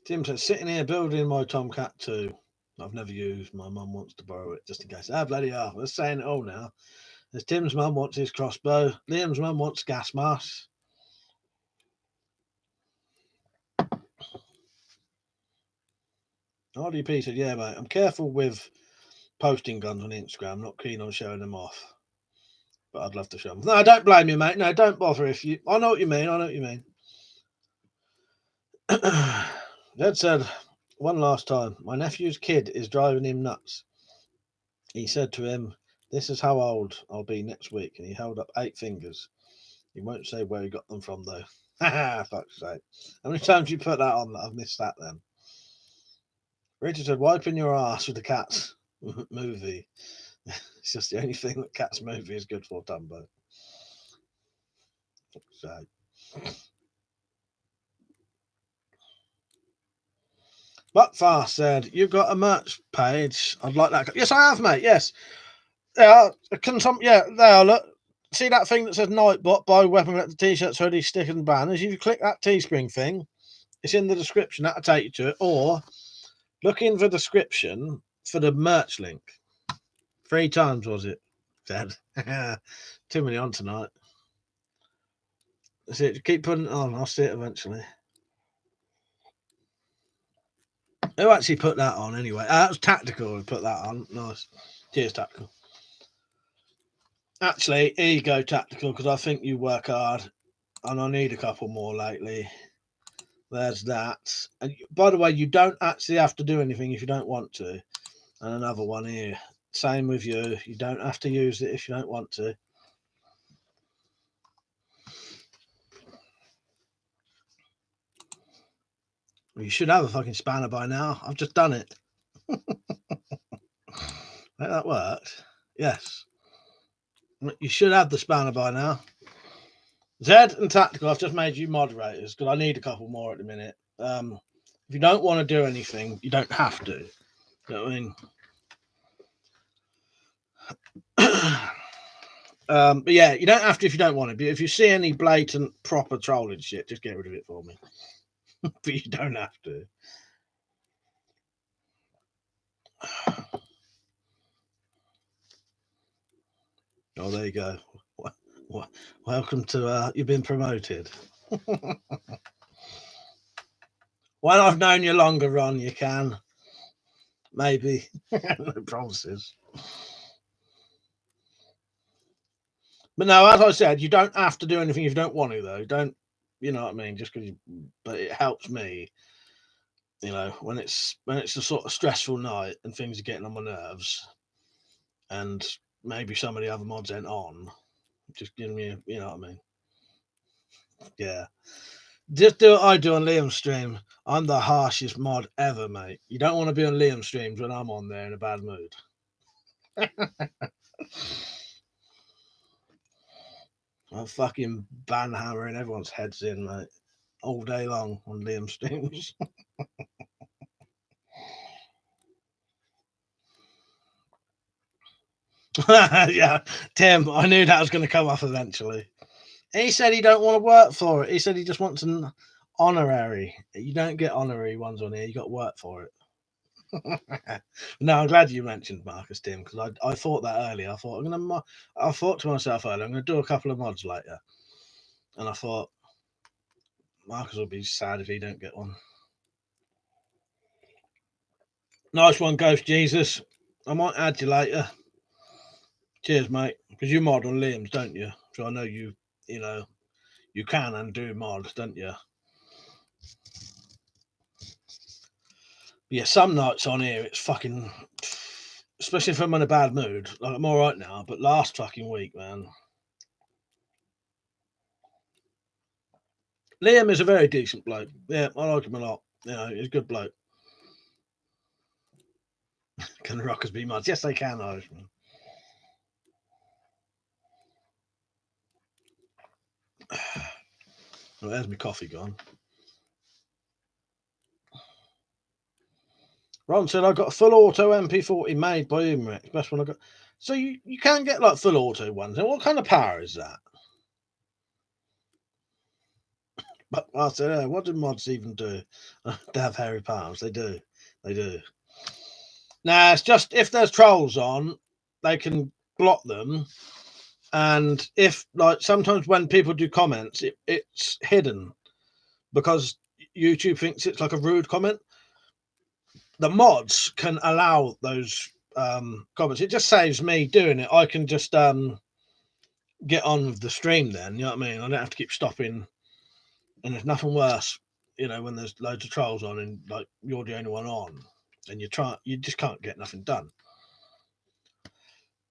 Tim says, sitting here building my Tomcat 2. I've never used. My mum wants to borrow it just in case. Ah, bloody hell. We're saying it all now. There's Tim's mum wants his crossbow. Liam's mum wants gas masks. RDP said, yeah, mate, I'm careful with posting guns on Instagram. Not keen on showing them off. But I'd love to show them. No, don't blame you, mate. No, don't bother if you... I know what you mean. Dad said, one last time, my nephew's kid is driving him nuts. He said to him, this is how old I'll be next week. And he held up 8 fingers. He won't say where he got them from, though. Fuck's sake. How many times you put that on that I've missed that then? Richard said, wiping your ass with the Cats movie. It's just the only thing that Cats movie is good for, Dumbo. Fuck's sake. Buckfast said, you've got a merch page. I'd like that. Yes, I have, mate. Yes. Yeah, there, look. See that thing that says Nightbot, buy WeaponCollector t-shirts, hoodies, stickers and banners? If you click that Teespring thing, it's in the description. That'll take you to it. Or look in the description for the merch link. 3 times, was it? Said. Too many on tonight. That's it. Keep putting it on. I'll see it eventually. Who actually put that on anyway? That was Tactical who put that on. Nice. Cheers, Tactical. Actually, here you go, Tactical, because I think you work hard and I need a couple more lately. There's that. And by the way, you don't actually have to do anything if you don't want to. And another one here. Same with you. You don't have to use it if you don't want to. You should have a fucking spanner by now. I've just done it. That worked. Yes. You should have the spanner by now. Zed and Tactical, I've just made you moderators because I need a couple more at the minute. If you don't want to do anything, you don't have to. You know what I mean? But yeah, you don't have to if you don't want to. But if you see any blatant proper trolling shit, just get rid of it for me. But you don't have to. Oh, there you go. Welcome to you've been promoted. When I've known you longer, Ron, you can. Maybe. No promises. But no, as I said, you don't have to do anything if you don't want to, though. Don't, you know what I mean? Just because but it helps me, you know, when it's a sort of stressful night and things are getting on my nerves, and maybe some of the other mods ain't on, just giving me, you know what I mean? Yeah. Just do what I do on Liam's stream. I'm the harshest mod ever, mate. You don't want to be on Liam's streams when I'm on there in a bad mood. I'm fucking banhammering everyone's heads in, mate, all day long on Liam's streams. Yeah, Tim, I knew that was going to come off eventually. He said he don't want to work for it. He said he just wants an honorary. You don't get honorary ones on here. You got to work for it. No, I'm glad you mentioned Marcus, Tim, because I thought that earlier. I thought to myself earlier, I'm gonna do a couple of mods later, and I thought Marcus will be sad if he don't get one. Nice one, Ghost Jesus. I might add you later. Cheers, mate. Because you mod on Liam's, don't you? So I know you know, you can and do mods, don't you? But yeah, some nights on here it's fucking, especially if I'm in a bad mood. Like I'm all right now, but last fucking week, man. Liam is a very decent bloke. Yeah, I like him a lot. You know, he's a good bloke. Can the Rockers be mods? Yes, they can, Irishman. Well, there's my coffee gone. Ron said I got a full auto MP40 made by Umrex. Best one I got. So you can get like full auto ones. And what kind of power is that? But I said, what do mods even do? They have hairy palms. They do. They do. Now it's just if there's trolls on, they can block them. And if like sometimes when people do comments, it's hidden because YouTube thinks it's like a rude comment. The mods can allow those comments. It just saves me doing it. I can just get on with the stream then. You know what I mean? I don't have to keep stopping. And there's nothing worse, you know, when there's loads of trolls on and like you're the only one on, and you just can't get nothing done.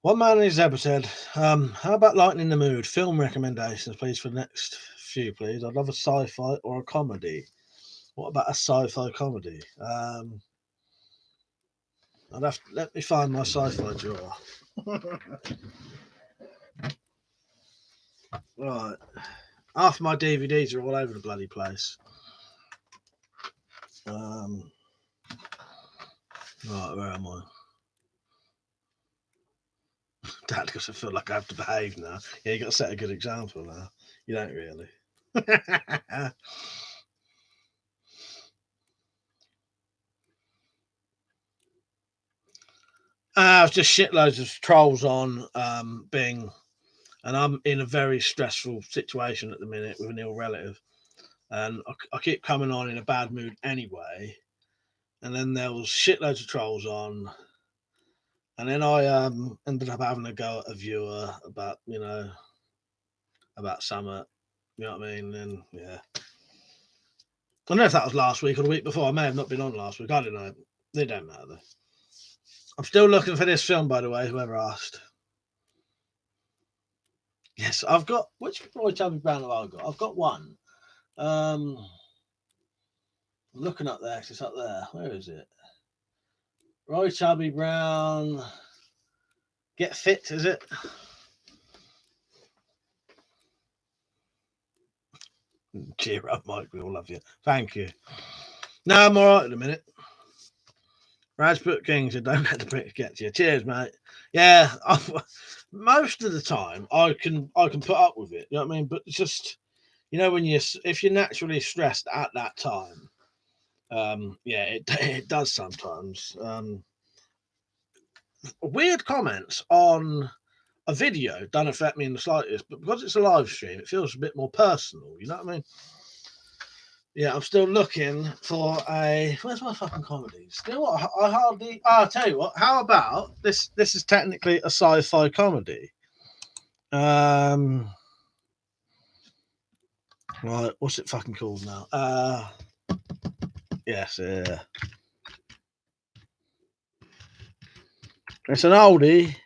One man in his episode said, how about lightening the mood? Film recommendations, please, for the next few, please. I'd love a sci-fi or a comedy. What about a sci-fi comedy? I'd have to let me find my sci-fi drawer. Right. Half my DVDs are all over the bloody place. Right, where am I? Dad, because I feel like I have to behave now. Yeah, you got to set a good example now. You don't really. It's just shitloads of trolls on Bing, and I'm in a very stressful situation at the minute with an ill relative, and I keep coming on in a bad mood anyway. And then there was shitloads of trolls on, and then I ended up having a go at a viewer about about Summer. You know what I mean? And yeah, I don't know if that was last week or the week before. I may have not been on last week. I don't know. They don't matter though. I'm still looking for this film, by the way. Whoever asked. Yes, I've got. Which Roy Chubby Brown have I got? I've got one. I'm looking up there. It's up there. Where is it? Roy Chubby Brown. Get Fit, is it? Cheer up, Mike. We all love you. Thank you. No, I'm all right in a minute. Rajput King said, "Don't let the British get to you." Cheers, mate. Yeah, most of the time I can put up with it. You know what I mean? But it's just, you know, when if you're naturally stressed at that time, yeah, it does sometimes. Weird comments on a video don't affect me in the slightest, but because it's a live stream, it feels a bit more personal. You know what I mean? Yeah, I'm still looking for a. Where's my fucking comedies? You know what? I hardly. I'll tell you what. How about this? This is technically a sci-fi comedy. Right. What's it fucking called now? Yes. It's an oldie.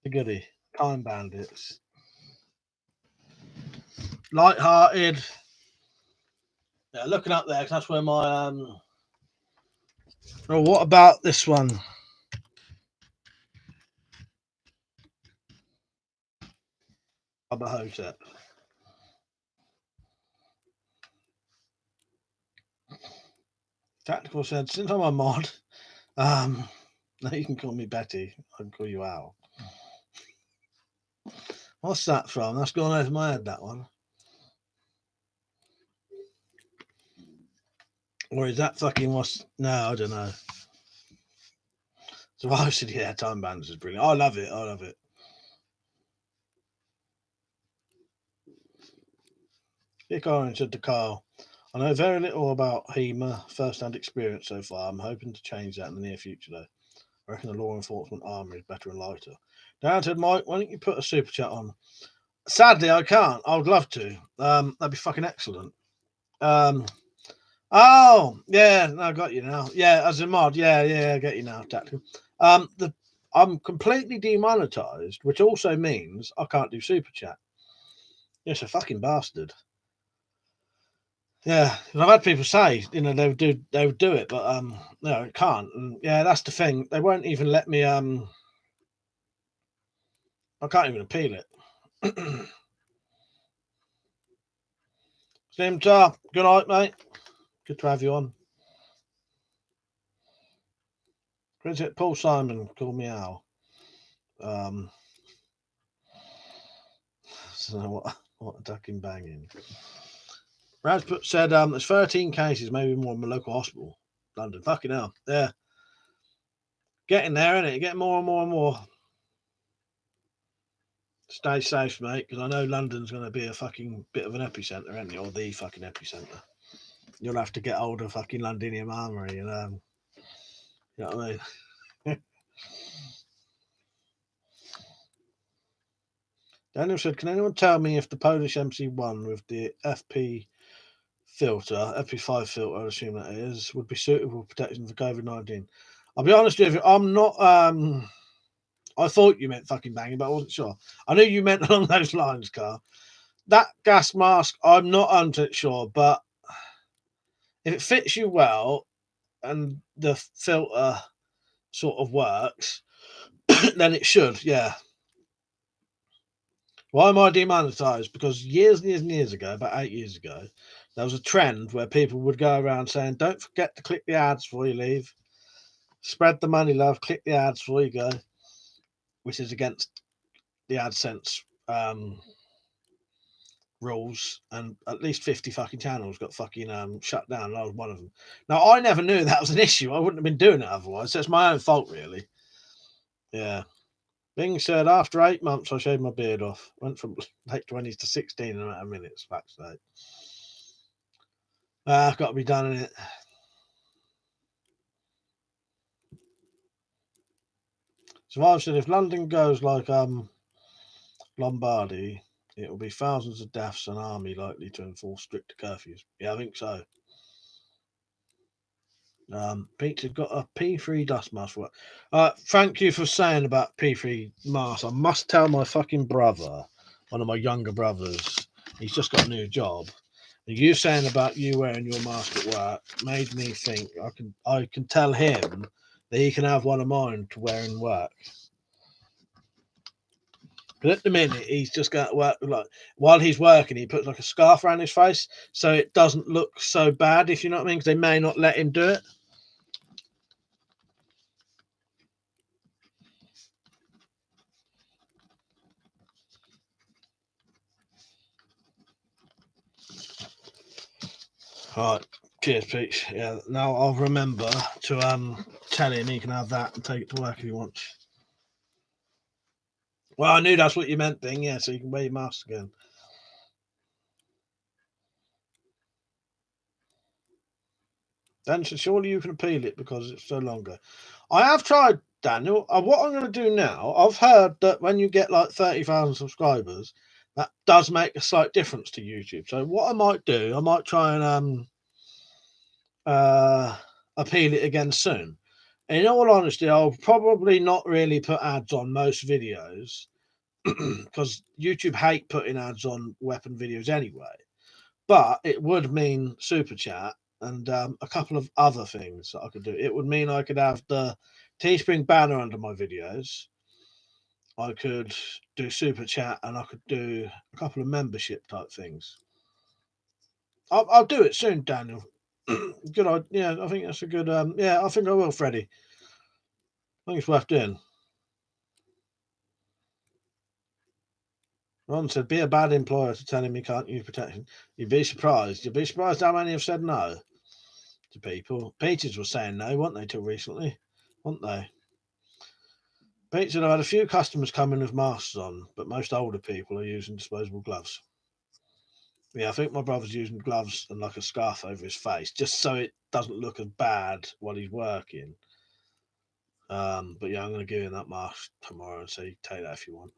A goodie. Time Bandits. Light-hearted. Yeah, looking up there because that's where my Oh, what about this one? Hotep. Tactical said, since I'm a mod, now you can call me Betty. I can call you Al. What's that from? That's gone over my head, that one. Or is that fucking what's. No, I don't know. So I said, yeah, Time Bandits is brilliant. I love it. I love it. Dick Orange said to Carl, I know very little about HEMA first-hand experience so far. I'm hoping to change that in the near future, though. I reckon the law enforcement armour is better and lighter. Dan said, Mike, why don't you put a super chat on? Sadly, I can't. I would love to. That'd be fucking excellent. Oh, yeah, no, I got you now. Yeah, as a mod, yeah, I get you now, Tactical. I'm completely demonetized, which also means I can't do super chat. Yes, a fucking bastard. Yeah, and I've had people say, you know, they would do it, but no, it can't. And yeah, that's the thing. They won't even let me. I can't even appeal it. Slim Tar, good night, mate. Good to have you on. Paul Simon called me Al. So what a ducking banging. Rajput said there's 13 cases, maybe more in the local hospital. London. Fucking hell. Yeah. Getting there, isn't it? Getting more and more and more. Stay safe, mate, because I know London's going to be a fucking bit of an epicenter, isn't it? Or the fucking epicenter. You'll have to get hold of fucking Londinium Armory, you know what I mean? Daniel said, can anyone tell me if the Polish MC1 with the FP5 filter, I assume that is, would be suitable for protection for COVID-19? I'll be honest with you, I'm not. I thought you meant fucking banging, but I wasn't sure. I knew you meant along those lines, Carl. That gas mask, I'm not 100% sure, but if it fits you well and the filter sort of works, then it should, yeah. Why am I demonetized? Because years and years and years ago, about 8 years ago, there was a trend where people would go around saying, don't forget to click the ads before you leave. Spread the money, love. Click the ads before you go, which is against the AdSense rules, and at least 50 fucking channels got fucking shut down, and I was one of them. Now, I never knew that was an issue. I wouldn't have been doing it otherwise, so it's my own fault, really. Yeah. Bing said, after 8 months, I shaved my beard off. Went from late 20s to 16 in a matter of minutes, backstage. Got to be done in it. Survive said, if London goes like Lombardy, it will be thousands of deaths and army likely to enforce stricter curfews. Yeah, I think so. Pete's got a P3 dust mask. Thank you for saying about P3 mask. I must tell my fucking brother, one of my younger brothers, he's just got a new job. And you saying about you wearing your mask at work made me think I can tell him that he can have one of mine to wear in work. But at the minute, he's just going to work like while he's working, he puts like a scarf around his face so it doesn't look so bad, if you know what I mean. Because they may not let him do it. All right. Cheers, Peach. Yeah. Now I'll remember to tell him he can have that and take it to work if he wants. Well, I knew that's what you meant, thing. Yeah, so you can wear your mask again. Then so surely you can appeal it because it's so longer. I have tried, Daniel. What I'm going to do now, I've heard that when you get like 30,000 subscribers, that does make a slight difference to YouTube. So what I might do, I might try and appeal it again soon. In all honesty, I'll probably not really put ads on most videos because YouTube hate putting ads on weapon videos anyway. But it would mean super chat and a couple of other things that I could do. It would mean I could have the Teespring banner under my videos. I could do super chat and I could do a couple of membership type things. I'll do it soon, Daniel. Good idea. Yeah, I think that's a good. Yeah, I think I will, Freddie. I think it's worth doing. Ron said, "Be a bad employer to tell him he can't use protection. You'd be surprised. You'd be surprised how many have said no to people. Peters was saying no, weren't they, till recently? Weren't they? Pete said, I've had a few customers come in with masks on, but most older people are using disposable gloves. Yeah, I think my brother's using gloves and like a scarf over his face, just so it doesn't look as bad while he's working. But yeah, I'm going to give him that mask tomorrow and say, take that if you want.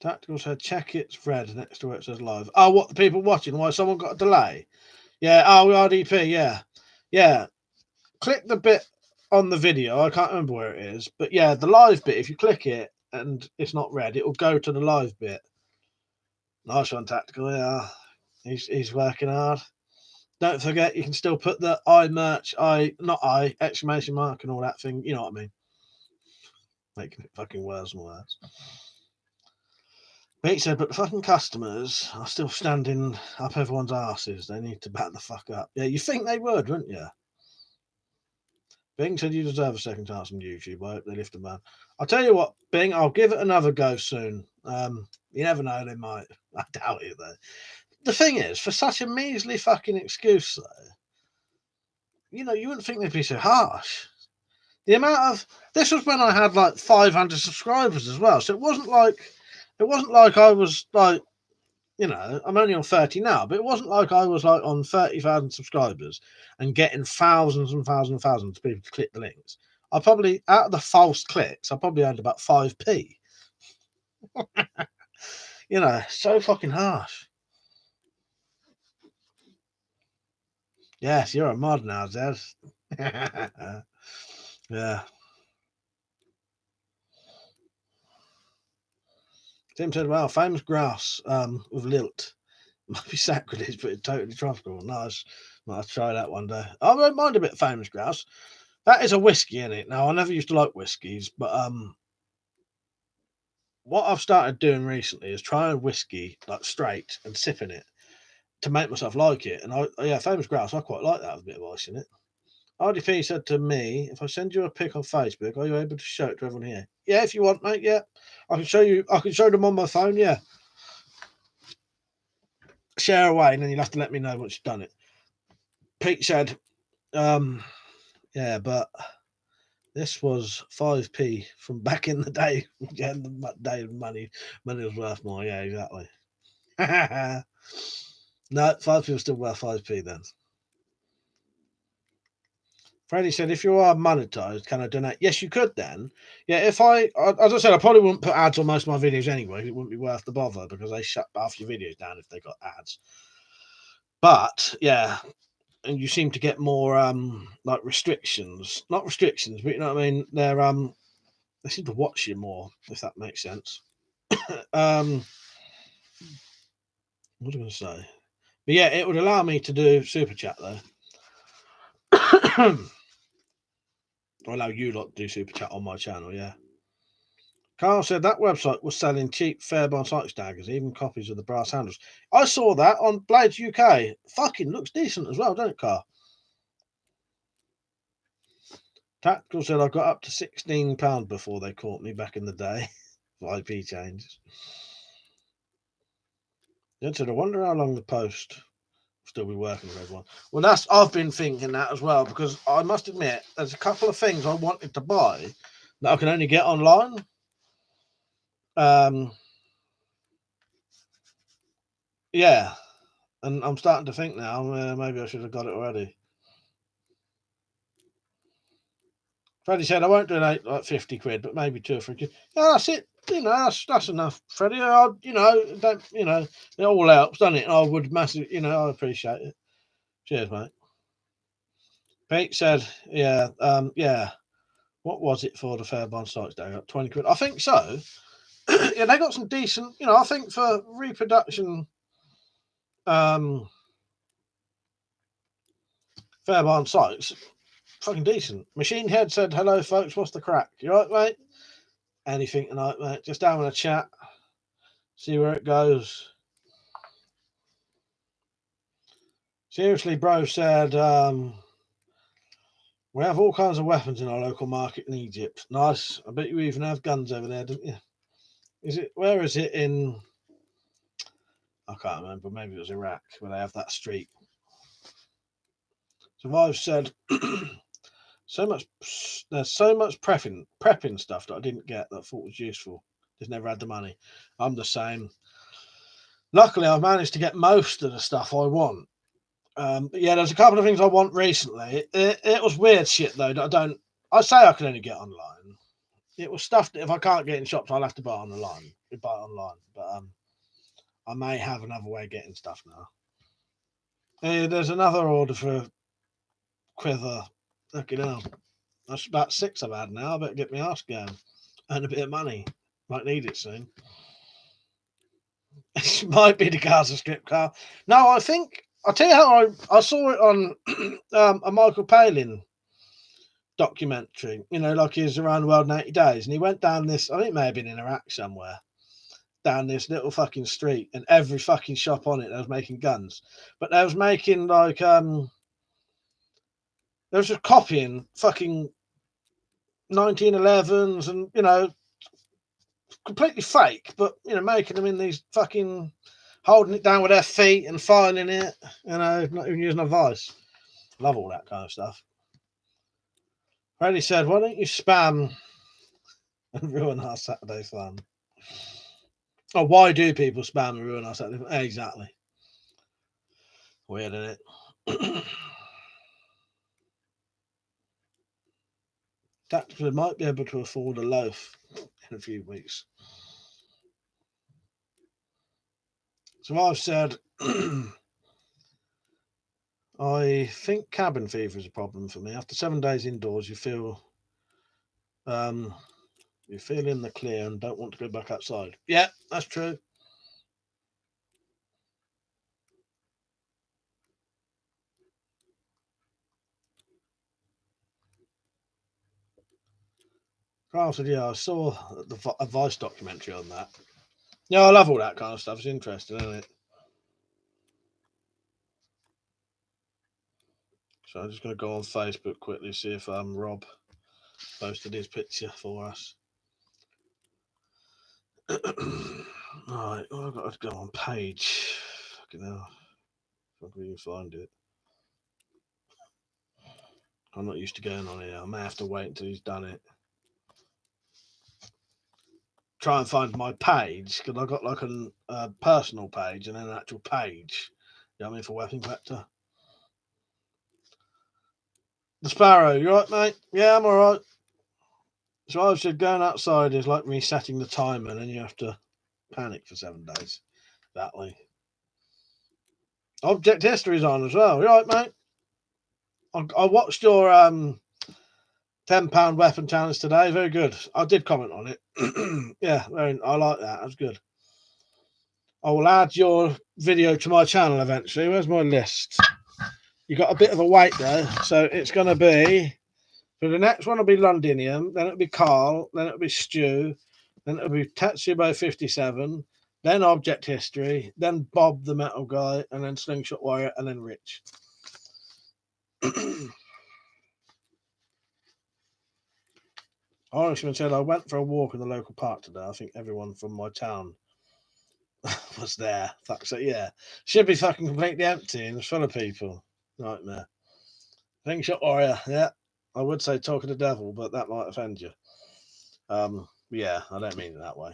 Tactical said, check it's red next to where it says live. Oh, what, the people watching? Why, someone got a delay? Yeah, oh, RDP, yeah. Yeah, click the bit on the video. I can't remember where it is, but yeah, the live bit, if you click it and it's not red, it'll go to the live bit. Nice one, Tactical. Yeah, he's working hard. Don't forget, you can still put the I merch, not I, exclamation mark and all that thing. You know what I mean? Making it fucking worse and worse. Pete said, but the fucking customers are still standing up everyone's asses. They need to back the fuck up. Yeah, you think they would, wouldn't you? Bing said you deserve a second chance on YouTube. I hope they lift a man. I'll tell you what, Bing, I'll give it another go soon. You never know, they might. I doubt it, though. The thing is, for such a measly fucking excuse, though, you wouldn't think they'd be so harsh. The amount of this was when I had like 500 subscribers as well, so it wasn't like I was like, I'm only on 30 now, but it wasn't like I was like on 30,000 subscribers and getting thousands and thousands and thousands of people to click the links. I probably, out of the false clicks, I probably earned about 5p. So fucking harsh. Yes, you're a mod now, Zed. Yeah. Tim said, well, famous grouse with lilt. Might be sacrilege, but it's totally tropical. Nice. Might try that one day. I don't mind a bit of famous grouse. That is a whiskey in it. Now, I never used to like whiskies, but what I've started doing recently is trying whiskey like straight and sipping it to make myself like it. And famous grouse, I quite like that with a bit of ice in it. RDP said to me, if I send you a pic on Facebook, are you able to show it to everyone here? Yeah, if you want, mate. Yeah, I can show you. I can show them on my phone. Yeah, share away, and then you'll have to let me know once you've done it. Pete said, yeah, but this was 5p from back in the day. Yeah, the day of money was worth more. Yeah, exactly. No, 5p was still worth 5p then. Freddie said, if you are monetized, can I donate? Yes, you could then. Yeah, as I said, I probably wouldn't put ads on most of my videos anyway. It wouldn't be worth the bother because they shut half your videos down if they got ads. But yeah, and you seem to get more like restrictions. Not restrictions, but you know what I mean? They seem to watch you more, if that makes sense. What was I going to say? But yeah, it would allow me to do super chat though. Or allow you lot to do super chat on my channel, yeah. Carl said that website was selling cheap Fairbairn sight daggers, even copies of the brass handles. I saw that on Blades UK. Fucking looks decent as well, don't it, Carl? Tactical said I got up to £16 before they caught me back in the day for IP changes. Yeah, so I wonder how long the post will still be working for everyone. Well, I've been thinking that as well, because I must admit there's a couple of things I wanted to buy that I can only get online. Yeah, and I'm starting to think now maybe I should have got it already. Freddie said I won't donate like 50 quid, but maybe 2 or 3 quid. Yeah, that's it. That's enough, Freddie. Don't it all helps, doesn't it? And I would massively, I appreciate it. Cheers, mate. Pete said, yeah. What was it for the Fairbairn Sites Day? Got 20 quid. I think so. Yeah, they got some decent, I think for reproduction Fairbairn sites, fucking decent. Machine Head said, hello folks, what's the crack? You right, mate? Anything tonight, mate? Just having a chat. See where it goes. Seriously, bro said, we have all kinds of weapons in our local market in Egypt. Nice. I bet you even have guns over there, don't you? Where is it in? I can't remember. Maybe it was Iraq where they have that street. Survive said, there's so much prepping stuff that I didn't get that I thought was useful. Just never had the money. I'm the same. Luckily, I've managed to get most of the stuff I want. But yeah, there's a couple of things I want recently. It was weird shit though that I say I can only get online. It was stuff that if I can't get in shops, I'll have to buy it online. But I may have another way of getting stuff now. There's another order for Quiver. Fucking hell. That's about 6 I've had now. I better get my ass going. Earn a bit of money. Might need it soon. It might be the Gaza Strip car. No, I think I'll tell you how I saw it on a Michael Palin documentary. Like he was around the world in 80 days, and he went down this. I think it may have been in Iraq somewhere. Down this little fucking street, and every fucking shop on it, they was making guns, but they was making like they was just copying fucking 1911s and completely fake, but making them in these fucking holding it down with their feet and filing it, not even using a vice. Love all that kind of stuff. Freddie said, why don't you spam and ruin our Saturday fun? Oh, why do people spam and ruin our Saturday fun? Exactly. Weird, isn't it? Tactically might be able to afford a loaf in a few weeks. So I've said I think cabin fever is a problem for me. After 7 days indoors, you feel in the clear and don't want to go back outside. Yeah, that's true. Carl said, yeah, I saw a Vice documentary on that. Yeah, I love all that kind of stuff. It's interesting, isn't it? So I'm just going to go on Facebook quickly, see if Rob posted his picture for us. Right, well, I've got to go on page. Fucking hell. If I can even find it. I'm not used to going on here. I may have to wait until he's done it. Try and find my page, because I've got like a personal page and then an actual page. You know what I mean, for WeaponCollector. The Sparrow, you right, mate? Yeah, I'm alright. So I said going outside is like resetting the timer, and then you have to panic for 7 days. That way. Object history's on as well. You right, mate? I watched your £10 weapon challenge today. Very good. I did comment on it. Yeah, I like that. That's good. I will add your video to my channel eventually. Where's my list? You got a bit of a wait though, so it's going to be. So the next one will be Londinium, then it'll be Carl, then it'll be Stu, then it'll be Tetsubo 57, then Object History, then Bob the Metal Guy, and then Slingshot Warrior, and then Rich. Irishman said, I went for a walk in the local park today. I think everyone from my town was there. Fuck's it, yeah. Should be fucking completely empty and it's full of people. Nightmare. Slingshot Warrior, yeah. I would say talk of the devil, but that might offend you. Yeah, I don't mean it that way.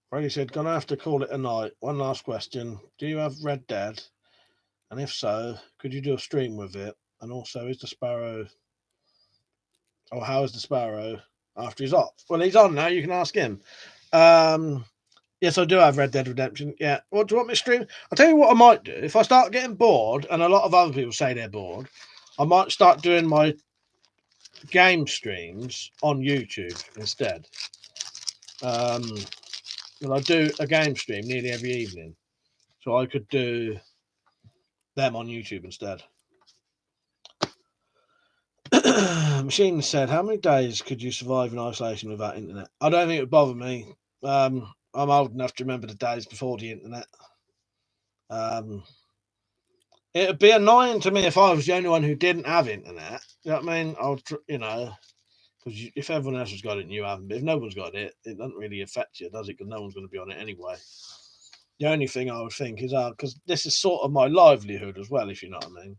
Brady said, gonna have to call it a night. One last question. Do you have Red Dead? And if so, could you do a stream with it? And also, is the Sparrow, or how is the Sparrow after he's off? Well, he's on now. You can ask him. Yes, I do have Red Dead Redemption. Yeah. What do you want me to stream? I'll tell you what I might do. If I start getting bored, and a lot of other people say they're bored, I might start doing my game streams on YouTube instead. And I do a game stream nearly every evening. So I could do them on YouTube instead. Machine said, how many days could you survive in isolation without internet? I don't think it would bother me. I'm old enough to remember the days before the internet. It'd be annoying to me if I was the only one who didn't have internet. You know what I mean? Because if everyone else has got it and you haven't, but if no one's got it, it doesn't really affect you, does it? Because no one's going to be on it anyway. The only thing I would think is, because this is sort of my livelihood as well, if you know what I mean.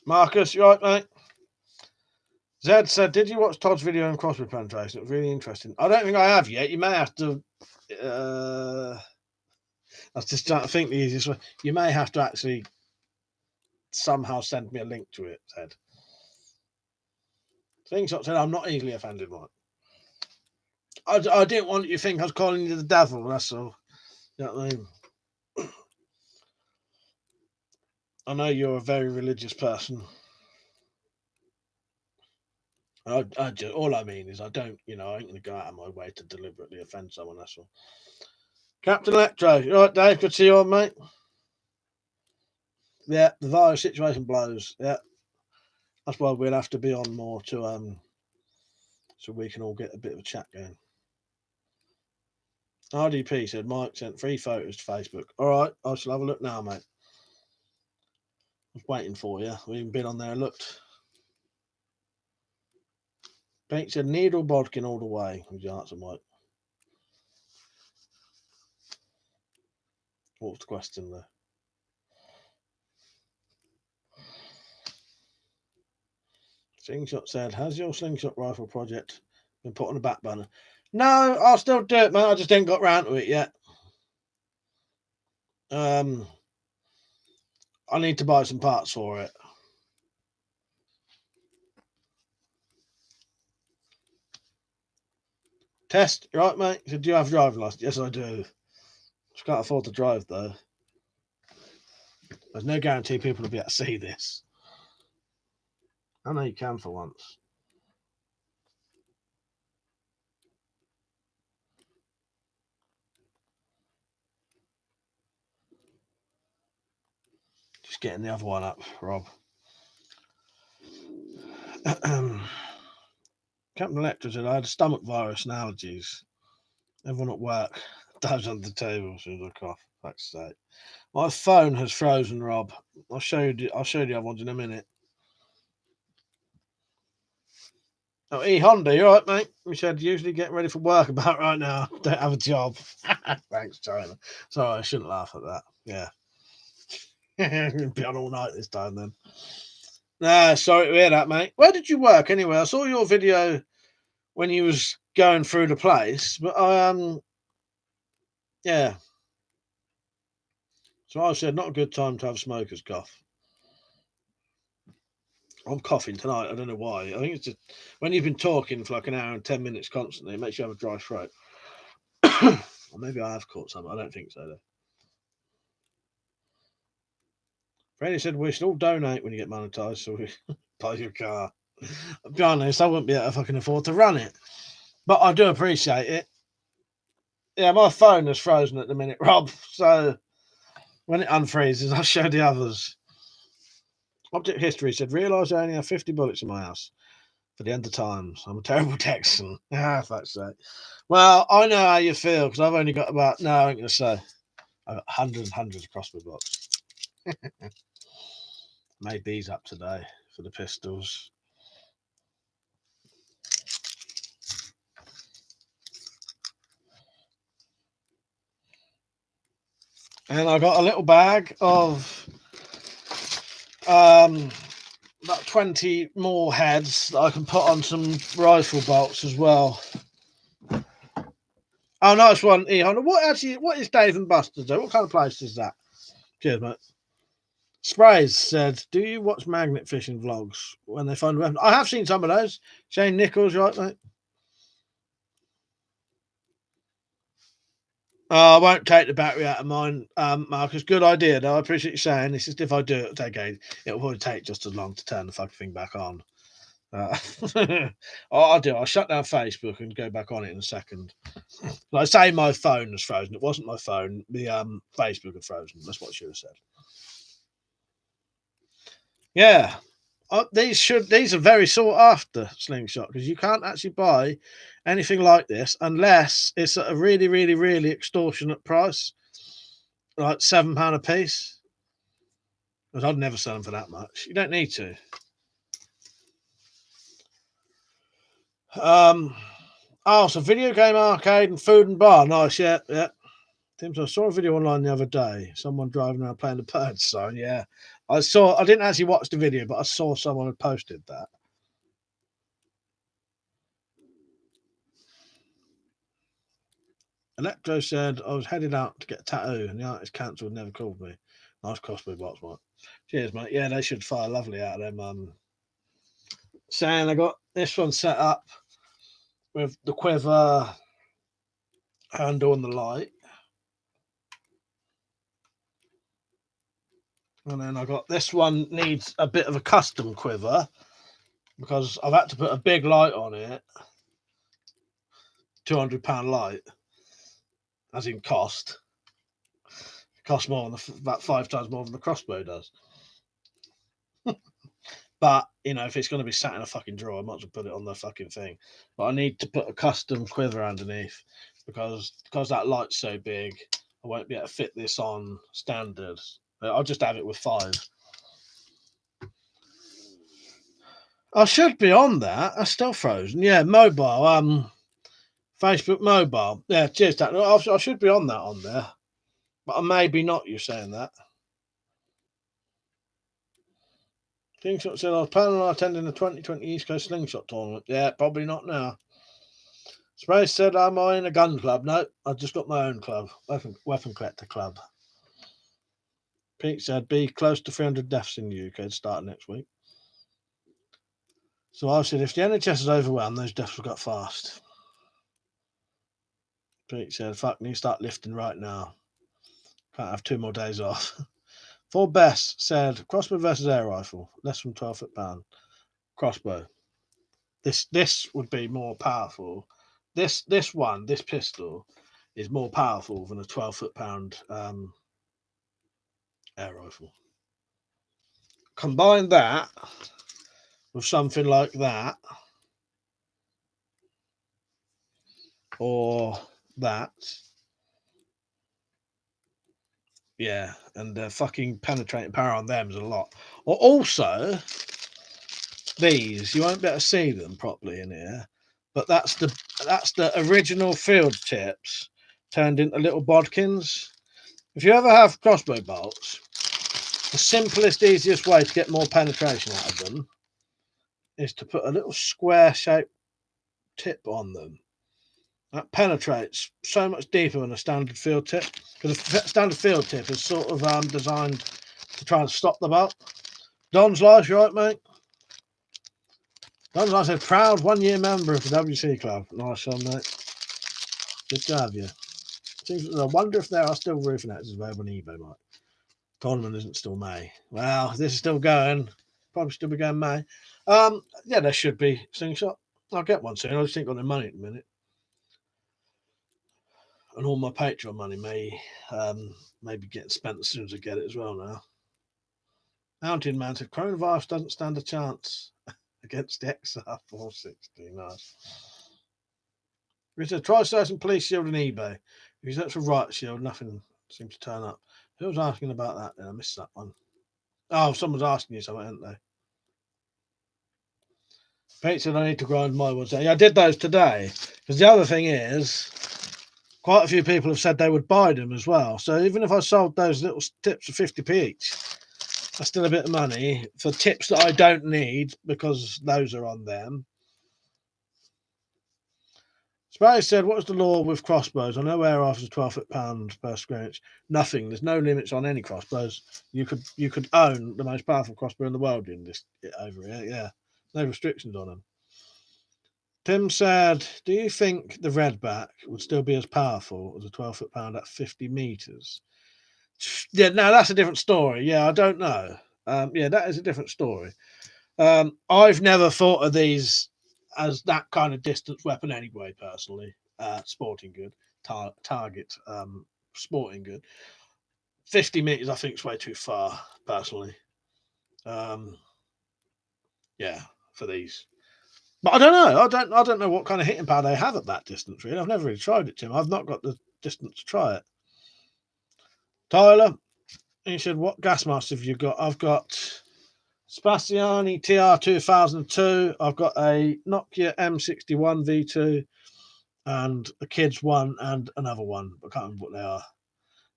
Marcus, you right, mate? Zed said, did you watch Todd's video on crossword penetration? It was really interesting. I don't think I have yet. You may have to. I was just trying to think the easiest way. You may have to actually somehow send me a link to it, Zed. Slingshot said, I'm not easily offended, Mike. I didn't want you to think I was calling you the devil, that's all. You know what I mean? I know you're a very religious person. All I mean is I don't, I ain't going to go out of my way to deliberately offend someone, that's all. Captain Electro, you all right, Dave? Good to see you on, mate. Yeah, the virus situation blows. Yeah. That's why we'll have to be on more to so we can all get a bit of a chat going. RDP said Mike sent 3 photos to Facebook. All right, I shall have a look now, mate. I was waiting for you. We haven't been on there and looked. Pete said needle bodkin all the way. Was the answer, Mike? What was the question there? Slingshot said, has your slingshot rifle project been put on the back burner? No, I'll still do it, man. I just ain't got round to it yet. I need to buy some parts for it. Test, you right, mate? He said, do you have a driving license? Yes, I do. Just can't afford to drive, though. There's no guarantee people will be able to see this. I know you can for once. Just getting the other one up, Rob. Captain Electra said, I had a stomach virus and allergies. Everyone at work dives under the table as soon as I cough. Fuck's sake. My phone has frozen, Rob. I'll show you the other ones in a minute. Oh, Honda, you alright, mate? We said usually get ready for work about right now. Don't have a job. Thanks, China. Sorry, I shouldn't laugh at that. Yeah. Be on all night this time then. Nah, sorry to hear that, mate. Where did you work anyway? I saw your video when you was going through the place, but yeah. So I said not a good time to have smoker's cough. I'm coughing tonight. I don't know why. I think it's just when you've been talking for like an hour and 10 minutes constantly, it makes you have a dry throat. Or maybe I have caught some. I don't think so, though. Freddie said we should all donate when you get monetized so we buy your car. I'll be honest, I wouldn't be able to fucking afford to run it. But I do appreciate it. Yeah, my phone is frozen at the minute, Rob. So when it unfreezes, I'll show the others. Object History said, realise I only have 50 bullets in my house for the end of times. I'm a terrible Texan. Fuck's sake. Well, I know how you feel because I've only got about, no, I ain't going to say. I've got hundreds across my box. Made these up today for the pistols. And I got a little bag of about 20 more heads that I can put on some rifle bolts as well. Oh, nice one, Ehon. What is Dave and Buster's though? What kind of place is that? Cheers, mate. Sprays said, do you watch magnet fishing vlogs when they find weapons? I have seen some of those. Shane Nichols, right, mate? I won't take the battery out of mine, Marcus. Good idea, though. I appreciate you saying. It's just if I do it, it'll probably take just as long to turn the fucking thing back on. I'll do. I'll shut down Facebook and go back on it in a second. Like I say, my phone was frozen. It wasn't my phone. The Facebook had frozen. That's what I should have said. Yeah, these are very sought after, Slingshot, because you can't actually buy anything like this unless it's at a really, really, really extortionate price, like £7 a piece. Because I'd never sell them for that much. You don't need to. So video game arcade and food and bar. Nice, yeah. Tim, so I saw a video online the other day. Someone driving around playing the Birds song. Yeah, I didn't actually watch the video, but I saw someone had posted that. Electro said I was headed out to get a tattoo, and the artist cancelled. Never called me. Nice crossbow box, mate. Cheers, mate. Yeah, they should fire lovely out of them. Saying I got this one set up with the quiver handle and the light. And then I got this one needs a bit of a custom quiver because I've had to put a big light on it. £200 light, as in cost. It costs more than about 5 times more than the crossbow does. But, if it's going to be sat in a fucking drawer, I might as well put it on the fucking thing. But I need to put a custom quiver underneath because that light's so big, I won't be able to fit this on standard. I'll just have it with 5. I should be on that. I'm still frozen. Yeah, mobile. Facebook mobile. Yeah, cheers, Dan. I should be on that on there. But maybe not, you're saying that. Slingshot said, I was planning on attending the 2020 East Coast Slingshot tournament. Yeah, probably not now. Spray said, am I in a gun club? No, I've just got my own club. Weapon Collector Club. Pete said, be close to 300 deaths in the UK to start next week. So I said, if the NHS is overwhelmed, those deaths will go fast. Pete said, fuck, need to start lifting right now. Can't have 2 more days off. For Bess said, crossbow versus air rifle, less than 12 foot-pound. Crossbow. This would be more powerful. This pistol is more powerful than a 12 foot-pound air rifle. Combine that with something like that, or that. Yeah, and the fucking penetrating power on them is a lot. Or also, these, you won't be able to see them properly in here, but that's the original field tips turned into little bodkins. If you ever have crossbow bolts, the simplest, easiest way to get more penetration out of them is to put a little square shaped tip on them. That penetrates so much deeper than a standard field tip, because a standard field tip is sort of designed to try and stop the bolt. Don's Life, you right, mate? Don's Life said, proud 1-year member of the WC Club. Nice one, mate. Good to have you. I wonder if there are still roofing axes available on eBay, mate. Tournament isn't still May. Well, this is still going. Probably still be going May. Yeah, there should be Slingshot. I'll get one soon. I just ain't got no money at the minute. And all my Patreon money may be getting spent as soon as I get it as well now. Mountain Man said, coronavirus doesn't stand a chance against the XR460. Nice. We said, try searching police shield on eBay. If you search for riot shield, nothing seems to turn up. Who was asking about that then? I missed that one. Oh, someone's asking you something, haven't they? Pete said, I need to grind my ones down. Yeah, I did those today. Because the other thing is, quite a few people have said they would buy them as well. So even if I sold those little tips for 50p each, that's still a bit of money for tips that I don't need because those are on them. Spray said, "What's the law with crossbows? I know air rifles are £12 per square inch. Nothing. There's no limits on any crossbows. You could own the most powerful crossbow in the world in this over here. Yeah, no restrictions on them." Tim said, "Do you think the redback would still be as powerful as a 12-foot-pound at 50 meters?" Yeah, no, that's a different story. Yeah, I don't know. Yeah, that is a different story. I've never thought of these as that kind of distance weapon anyway, personally. Sporting good, target, sporting good. 50 meters, I think, is way too far, personally. Yeah, for these. But I don't know. I don't know what kind of hitting power they have at that distance, really. I've never really tried it, Tim. I've not got the distance to try it. Tyler, he said, "What gas mask have you got?" I've got Spaziani TR 2002. I've got a Nokia M61 V2 and a kids one and another one. I can't remember what they are.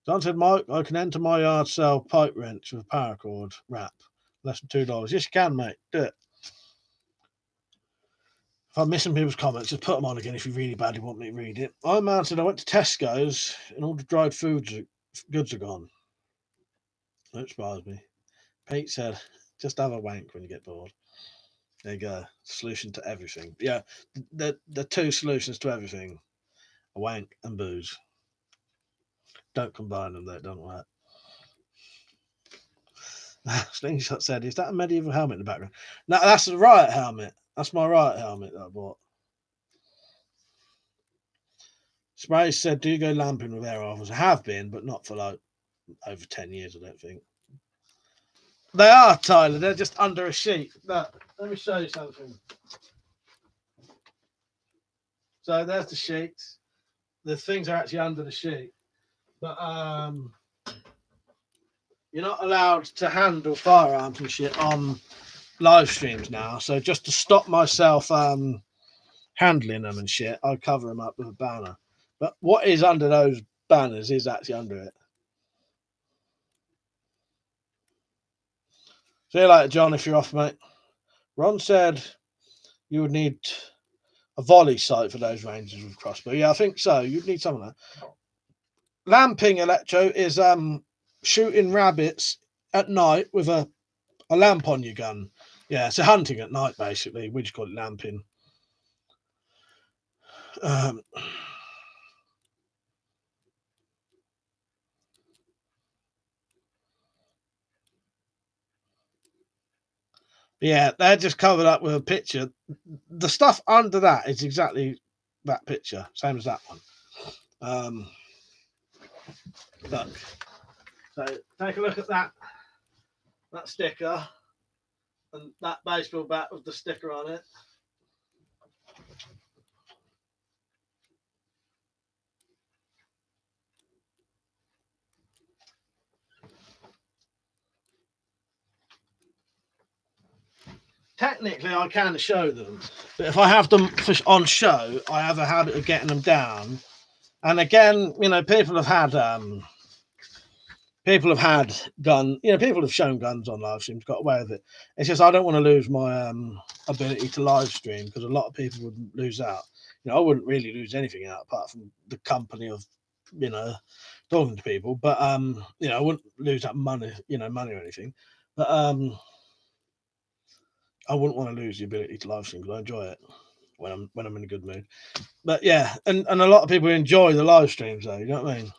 John said, "Mike, I can enter my yard sale pipe wrench with a paracord wrap. Less than $2. Yes, you can, mate. Do it. If I'm missing people's comments, just put them on again if you really badly want me to read it. I said, "I went to Tesco's and all the dried goods are gone." That surprised me. Pete said, "Just have a wank when you get bored." There you go. Solution to everything. Yeah, the two solutions to everything: a wank and booze. Don't combine them, though. It don't work. Slingshot said, "Is that a medieval helmet in the background?" No, that's a riot helmet. That's my riot helmet that I bought. Spray said, "Do you go lamping with air rifles?" I have been, but not for like over 10 years, I don't think. They are, Tyler. They're just under a sheet. Look, let me show you something. So there's the sheet. The things are actually under the sheet. But you're not allowed to handle firearms and shit on live streams now. So just to stop myself handling them and shit, I cover them up with a banner. But what is under those banners is actually under it. See you later, John, if you're off, mate. Ron said you would need a volley sight for those ranges with crossbow. Yeah, I think so. You'd need some of that. Lamping, Electro, is shooting rabbits at night with a lamp on your gun. Yeah, so hunting at night, basically. We just call it lamping. Yeah, they're just covered up with a picture. The stuff under that is exactly that picture, same as that one. Look. So take a look at that sticker and that baseball bat with the sticker on it. Technically, I can show them, but if I have them on show, I have a habit of getting them down. And again, you know, people have had gun. You know, people have shown guns on live streams, got away with it. It's just I don't want to lose my ability to live stream because a lot of people would lose out. You know, I wouldn't really lose anything out apart from the company of, you know, talking to people. But you know, I wouldn't lose that money, money or anything. But I wouldn't want to lose the ability to live stream because I enjoy it when I'm in a good mood. But yeah, and a lot of people enjoy the live streams though. You know what I mean?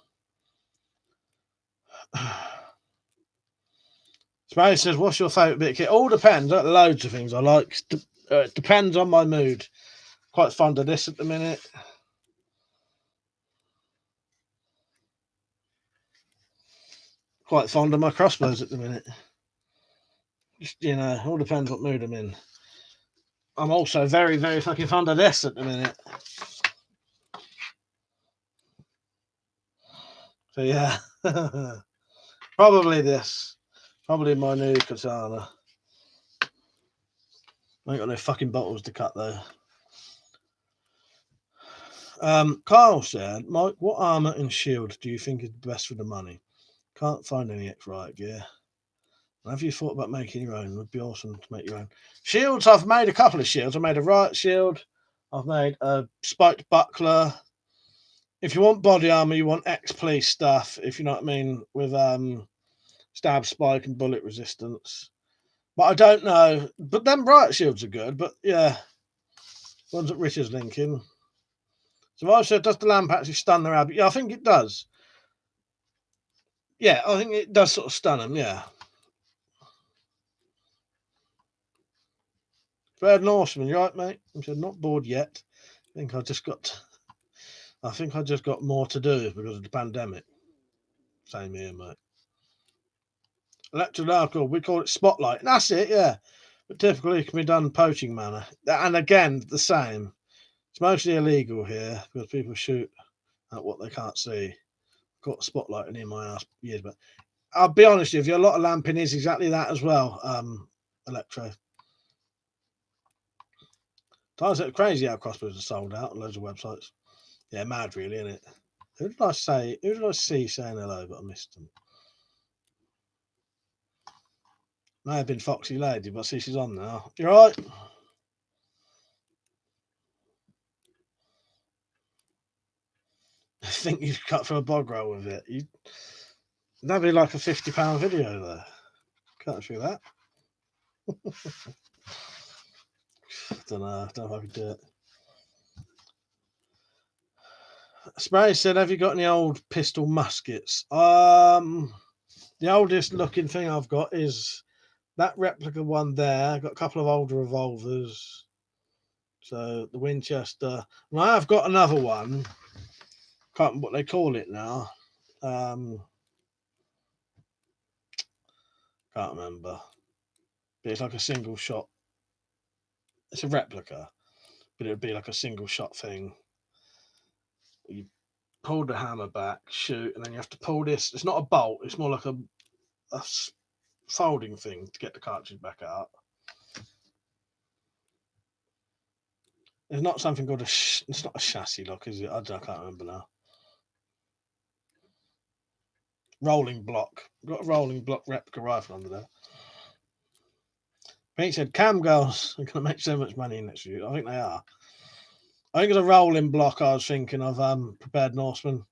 Sparrow says, "What's your favourite bit of kit?" All depends. Like loads of things I like. It depends on my mood. Quite fond of this at the minute. Quite fond of my crossbows at the minute. Just, you know, all depends what mood I'm in. I'm also very, very fucking fond of this at the minute. So yeah, probably this. Probably my new katana. I ain't got no fucking bottles to cut though. Kyle said, Mike, what armor and shield do you think is best for the money? Can't find any X-Riot gear. Have you thought about making your own? It would be awesome to make your own. Shields, I've made a couple of shields. I made a riot shield. I've made a spiked buckler. If you want body armor, you want X-Police stuff, if you know what I mean, with stab, spike, and bullet resistance. But I don't know. But them riot shields are good. But yeah, ones that Richard's linking. So I said, does the lamp actually stun the rabbit? Yeah, I think it does. Yeah, I think it does sort of stun them, yeah. Bird Norseman, you right, mate? I said, not bored yet. I think I just got more to do because of the pandemic. Same here, mate. Electrical alcohol, we call it spotlight. That's it, yeah. But typically it can be done in poaching manner. And again, the same. It's mostly illegal here because people shoot at what they can't see. Got a spotlight in my ass years, but I'll be honest with you, a lot of lamping is exactly that as well. Electro. Times it crazy how crossbows are sold out on loads of websites. Yeah, mad really, isn't it? Who did I see saying hello, but I missed them? May have been Foxy Lady, but I see she's on now. You right? I think you cut through a bog roll with it. That'd be like a £50 video there. Can't show that. Don't know if I could do it. Spray said, have you got any old pistol muskets? The oldest looking thing I've got is that replica one there. I've got a couple of older revolvers. So the Winchester. And I have got another one. Can't remember what they call it now. Can't remember. But it's like a single shot. It's a replica, but it would be like a single shot thing. You pull the hammer back, shoot, and then you have to pull this. It's not a bolt. It's more like a folding thing to get the cartridge back out. It's not something called it's not a chassis lock, is it? I can't remember now. Rolling block. Got a rolling block replica rifle under there. Pete said, cam girls are going to make so much money next year. I think they are. I think it's a rolling block. I was thinking of Prepared Norseman.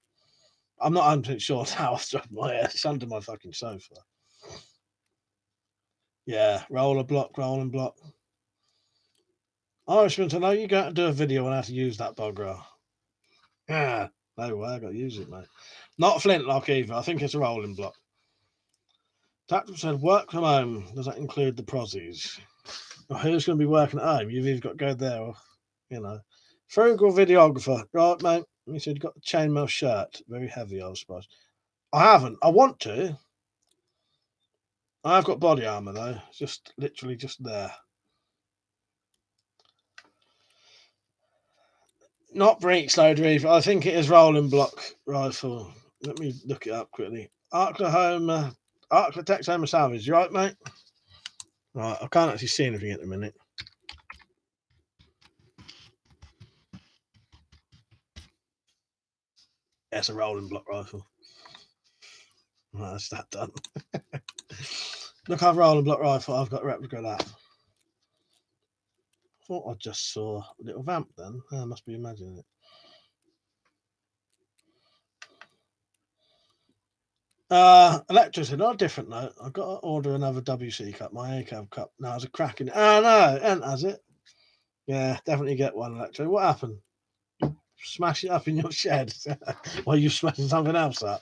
I'm not 100% sure how off the top of my head. It's under my fucking sofa. Yeah, rolling block. Irishman, I know you're going to do a video on how to use that bugger. Yeah, no way, I got to use it, mate. Not flintlock either. I think it's a rolling block. Tactical said, work from home. Does that include the prozzies? Well, who's going to be working at home? You've either got to go there or, you know. Frugal videographer. Right, mate. He said, got the chainmail shirt. Very heavy, I was surprised. I haven't. I want to. I've got body armor, though. Just literally just there. Not breech loader either. I think it is rolling block rifle. Let me look it up quickly. Oklahoma Texoma Salvage. You right, mate? Right, I can't actually see anything at the minute. Yeah, it's a rolling block rifle. Right, that's that done. Look, I've rolling block rifle. I've got a replica of that. I thought I just saw a little vamp then. I must be imagining it. Electra said, on a different note, I've got to order another WC cup, my ACAB cup. Now, it's a cracking. Oh, no, and has it? Yeah, definitely get one, Electra. What happened? Smash it up in your shed while you're smashing something else up.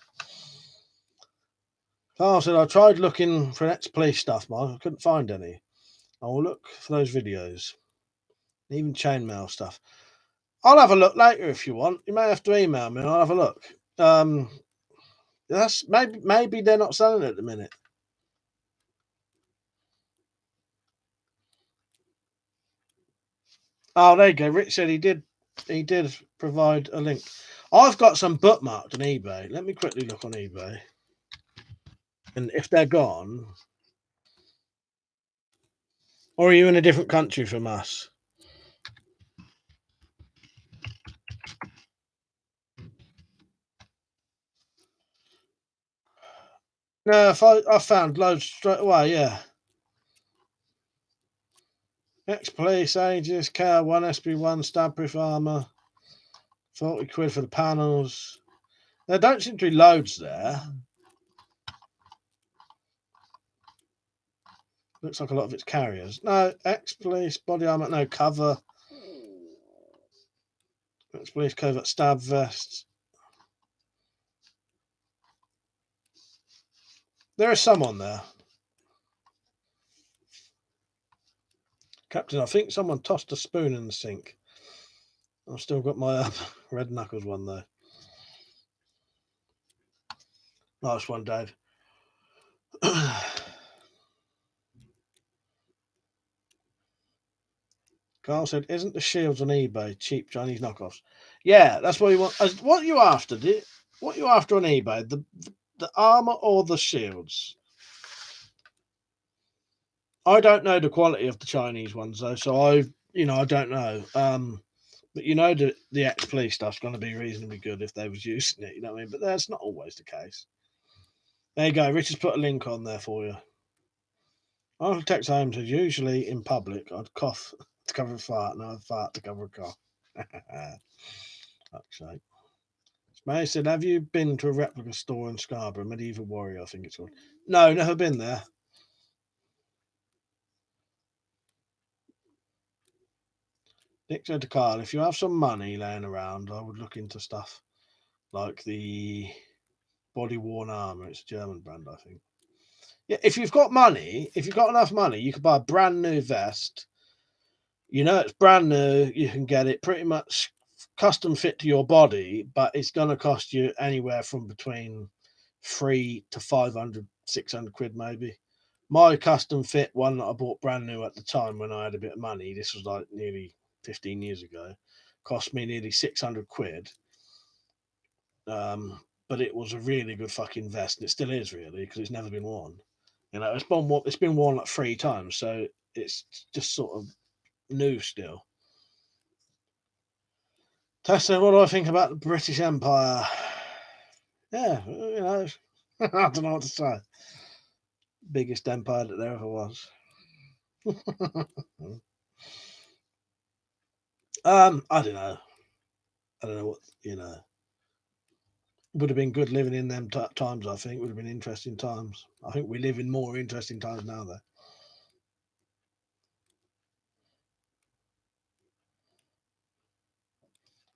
Carl said, I tried looking for X-Police stuff, Mark. I couldn't find any. I will look for those videos. Even chainmail stuff. I'll have a look later if you want. You may have to email me and I'll have a look. That's maybe they're not selling it at the minute. Oh, there you go. Rich said he did provide a link. I've got some bookmarked on eBay. Let me quickly look on eBay. And if they're gone, or are you in a different country from us? Yeah, I found loads straight away. Yeah. Ex-police, Aegis, KR1, SB1, stab-proof armour, 40 quid for the panels. There don't seem to be loads there. Looks like a lot of it's carriers. No, ex-police, body armour, no, cover. Ex-police, covert, stab vests. There is some on there. Captain, I think someone tossed a spoon in the sink. I've still got my red knuckles one though. Nice one, Dave. Carl said, "Isn't the shields on eBay cheap Chinese knockoffs?" Yeah, that's what you want. What are you after? What are you after on eBay? The armor or the shields? I don't know the quality of the Chinese ones though, so I don't know. But the ex-police stuff's going to be reasonably good if they was using it. You know what I mean? But that's not always the case. There you go. Richard's put a link on there for you. After text home says, usually in public, I'd cough to cover a fart, and I'd fart to cover a cough. Fuck's sake. May said, have you been to a replica store in Scarborough? Medieval Warrior, I think it's called. No, never been there. Nick said to Carl, if you have some money laying around, I would look into stuff like the body worn armor. It's a German brand, I think. Yeah, if you've got enough money, you could buy a brand new vest. It's brand new. You can get it pretty much custom fit to your body, but it's going to cost you anywhere from between 300 to 500, 600 quid maybe. My custom fit one that I bought brand new at the time when I had a bit of money, this was like nearly 15 years ago, cost me nearly 600 quid. But it was a really good fucking vest, and it still is really because it's never been worn. It's been worn like 3 times, so it's just sort of new still. Tessa, what do I think about the British Empire? Yeah, I don't know what to say. Biggest empire that there ever was. I don't know. I don't know what. Would have been good living in them times. I think would have been interesting times. I think we live in more interesting times now, though.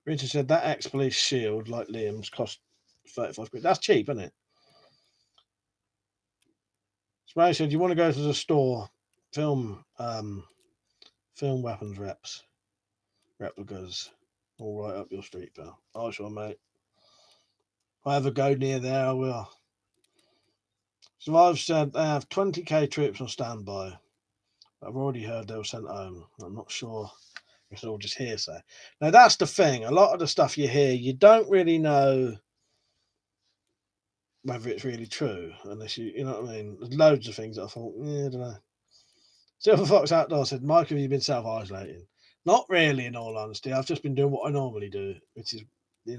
Richard said that ex-police shield, like Liam's, cost 35 quid. That's cheap, isn't it? Spray said, "You want to go to the store, film weapons replicas, all right up your street, pal." Oh, sure, mate. If I ever go near there, I will. Survive said they have 20k troops on standby. I've already heard they were sent home. I'm not sure. It's all just hearsay. Now that's the thing. A lot of the stuff you hear, you don't really know whether it's really true unless you know what I mean. There's loads of things that I thought, I don't know. Silver Fox Outdoor said, "Mike, have you been self-isolating?" Not really, in all honesty. I've just been doing what I normally do, which is,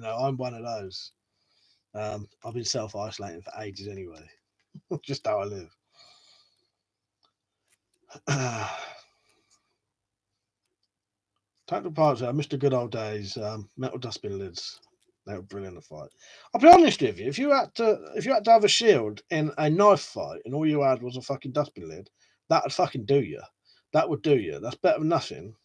I'm one of those. I've been self-isolating for ages anyway. Just how I live. Tactical parts, Mr. Good Old Days, metal dustbin lids. They were brilliant to fight. I'll be honest with you, if you had to have a shield in a knife fight and all you had was a fucking dustbin lid, that would fucking do you. That would do you. That's better than nothing.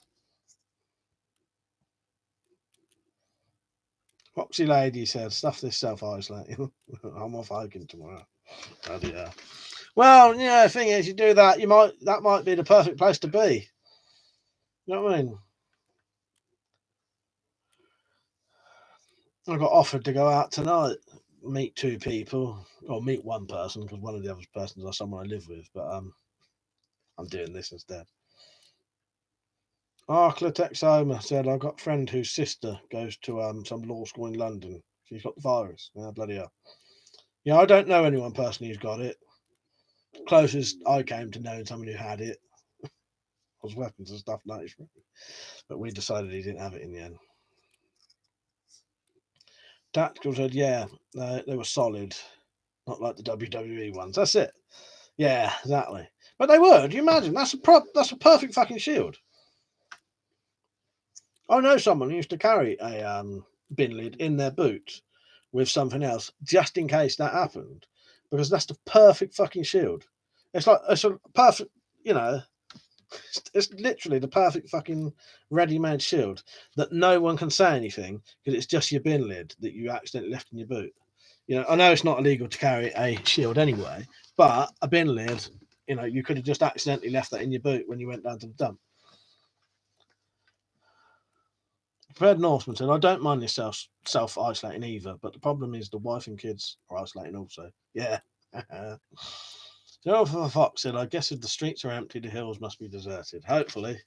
Foxy Lady said, "Stuff this self-isolating." I'm off hiking tomorrow. Bloody hell. Well, the thing is, you do that, that might be the perfect place to be. You know what I mean? I got offered to go out tonight, meet 2 people, or meet one person because one of the other persons are someone I live with. But I'm doing this instead. Arclatex Homer said, "I got a friend whose sister goes to some law school in London. She's got the virus." Yeah, bloody hell. Yeah, I don't know anyone personally who's got it. Closest I came to knowing someone who had it was weapons and stuff like that. But we decided he didn't have it in the end. Tactical said, "Yeah, they were solid. not like the WWE ones. That's it. Yeah, exactly. But they were. Do you imagine? That's a perfect fucking shield. I know someone who used to carry a bin lid in their boot with something else just in case that happened, because that's the perfect fucking shield. It's like it's a perfect, you know, it's literally the perfect fucking ready-made shield that no one can say anything because it's just your bin lid that you accidentally left in your boot. You know, I know it's not illegal to carry a shield anyway, but a bin lid, you know, you could have just accidentally left that in your boot when you went down to the dump. Fred Northman said, I don't mind yourself self-isolating either, but the problem is the wife and kids are isolating also. Yeah. Joe Fox said, I guess if the streets are empty, the hills must be deserted. Hopefully.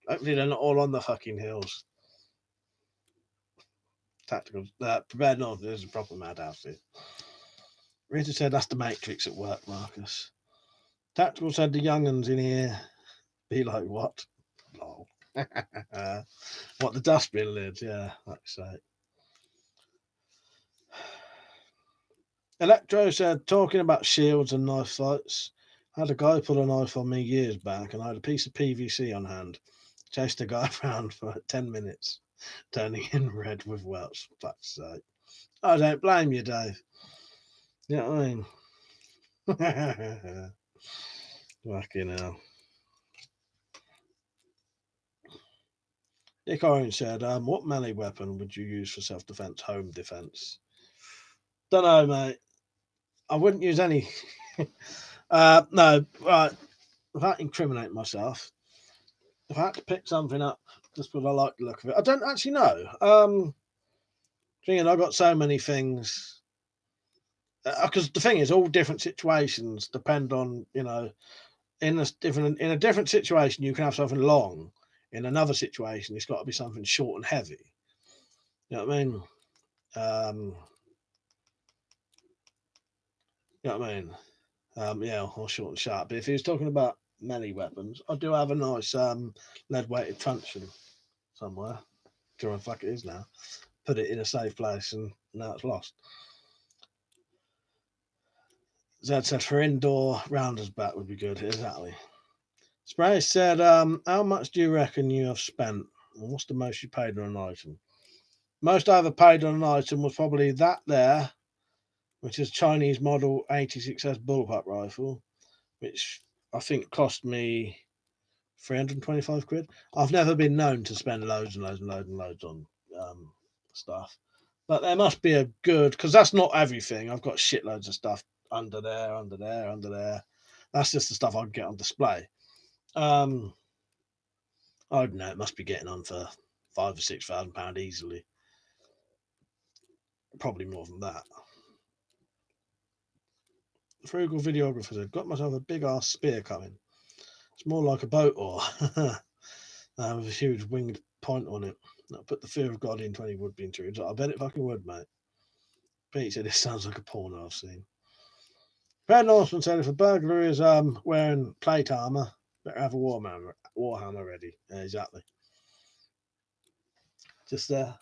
Hopefully they're not all on the fucking hills. Tactical. Prepared Northman is a proper madhouse here. Rita said, that's the Matrix at work, Marcus. Tactical said, the young'uns in here be like, what? Lol. What, the dustbin lids? Yeah, that's it. Electro said, talking about shields and knife fights, I had a guy pull a knife on me years back, and I had a piece of PVC on hand. Chased the guy around for 10 minutes, turning in red with welts. Fuck's sake. I don't blame you, Dave. You know what I mean? Fucking hell. Dick Orange said, what melee weapon would you use for self-defense, home defense? Don't know, mate. I wouldn't use any. No, right. Without incriminating myself, if I had to pick something up just because I like the look of it, I don't actually know. Thinking I've got so many things. Because the thing is, all different situations depend on, you know, in a different situation you can have something long. In another situation, it's got to be something short and heavy. You know what I mean? You know what I mean? Yeah, or short and sharp. But if he was talking about melee weapons, I do have a nice lead-weighted truncheon somewhere. Don't know what the fuck it is now. Put it in a safe place, and now it's lost. Zed said for indoor rounders back would be good. Exactly. Spray said, how much do you reckon you have spent? And what's the most you paid on an item? Most I ever paid on an item was probably that there, which is Chinese model 86S bullpup rifle, which I think cost me 325 quid. I've never been known to spend loads and loads and loads and loads on stuff, but there must be a good, because that's not everything. I've got shitloads of stuff under there, under there, under there. That's just the stuff I can get on display. I don't know. It must be getting on for £5,000 or £6,000 easily. Probably more than that. The frugal videographer said, got myself a big ass spear coming. It's more like a boat oar with a huge winged point on it. I put the fear of God into any would-be intruder. I bet it fucking would, mate. Pete said, this sounds like a porno I've seen. Brad Northman said, if a burglar is wearing plate armor, better have a warhammer ready. Yeah, exactly. Just there.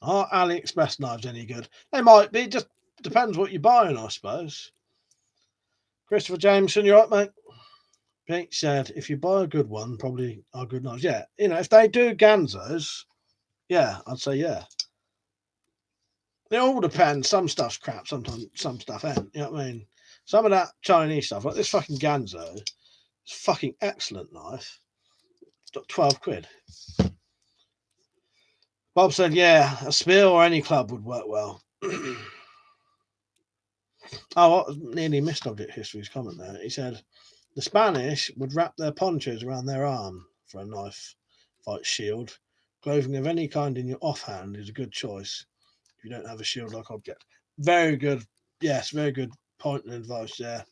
Are AliExpress knives any good? They might be. Just depends what you're buying, I suppose. Christopher Jameson, you right, mate? Pete said, if you buy a good one, probably are good knives. Yeah, you know, if they do Ganzos, yeah, I'd say yeah. It all depends. Some stuff's crap, sometimes some stuff ain't. You know what I mean? Some of that Chinese stuff, like this fucking Ganzo, it's a fucking excellent knife. It's got 12 quid. Bob said, yeah, a spear or any club would work well. I nearly missed Object History's comment there. He said, the Spanish would wrap their ponchos around their arm for a knife fight shield. Clothing of any kind in your offhand is a good choice if you don't have a shield-like object. Very good. Yes, very good point and advice there,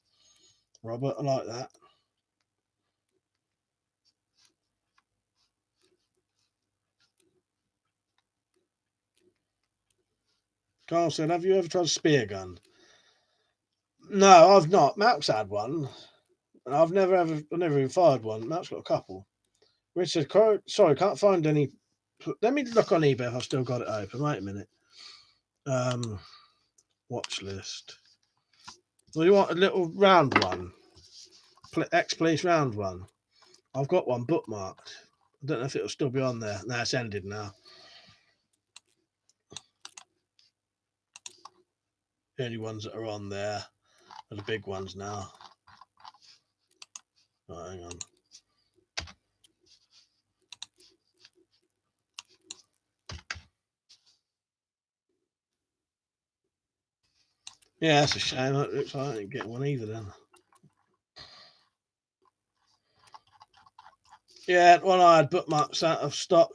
Robert. I like that. Carl said, have you ever tried a spear gun? No, I've not. Matt's had one. I've never even fired one. Matt's got a couple. Richard, sorry, can't find any Let me look on eBay if I've still got it open. Wait a minute. Watch list. Well, you want a little round one? X-Police round one. I've got one bookmarked. I don't know if it'll still be on there. No, it's ended now. The only ones that are on there are the big ones now. Oh, hang on. Yeah, that's a shame. It looks like I didn't get one either then. Yeah, well, I had bookmarks out of stock.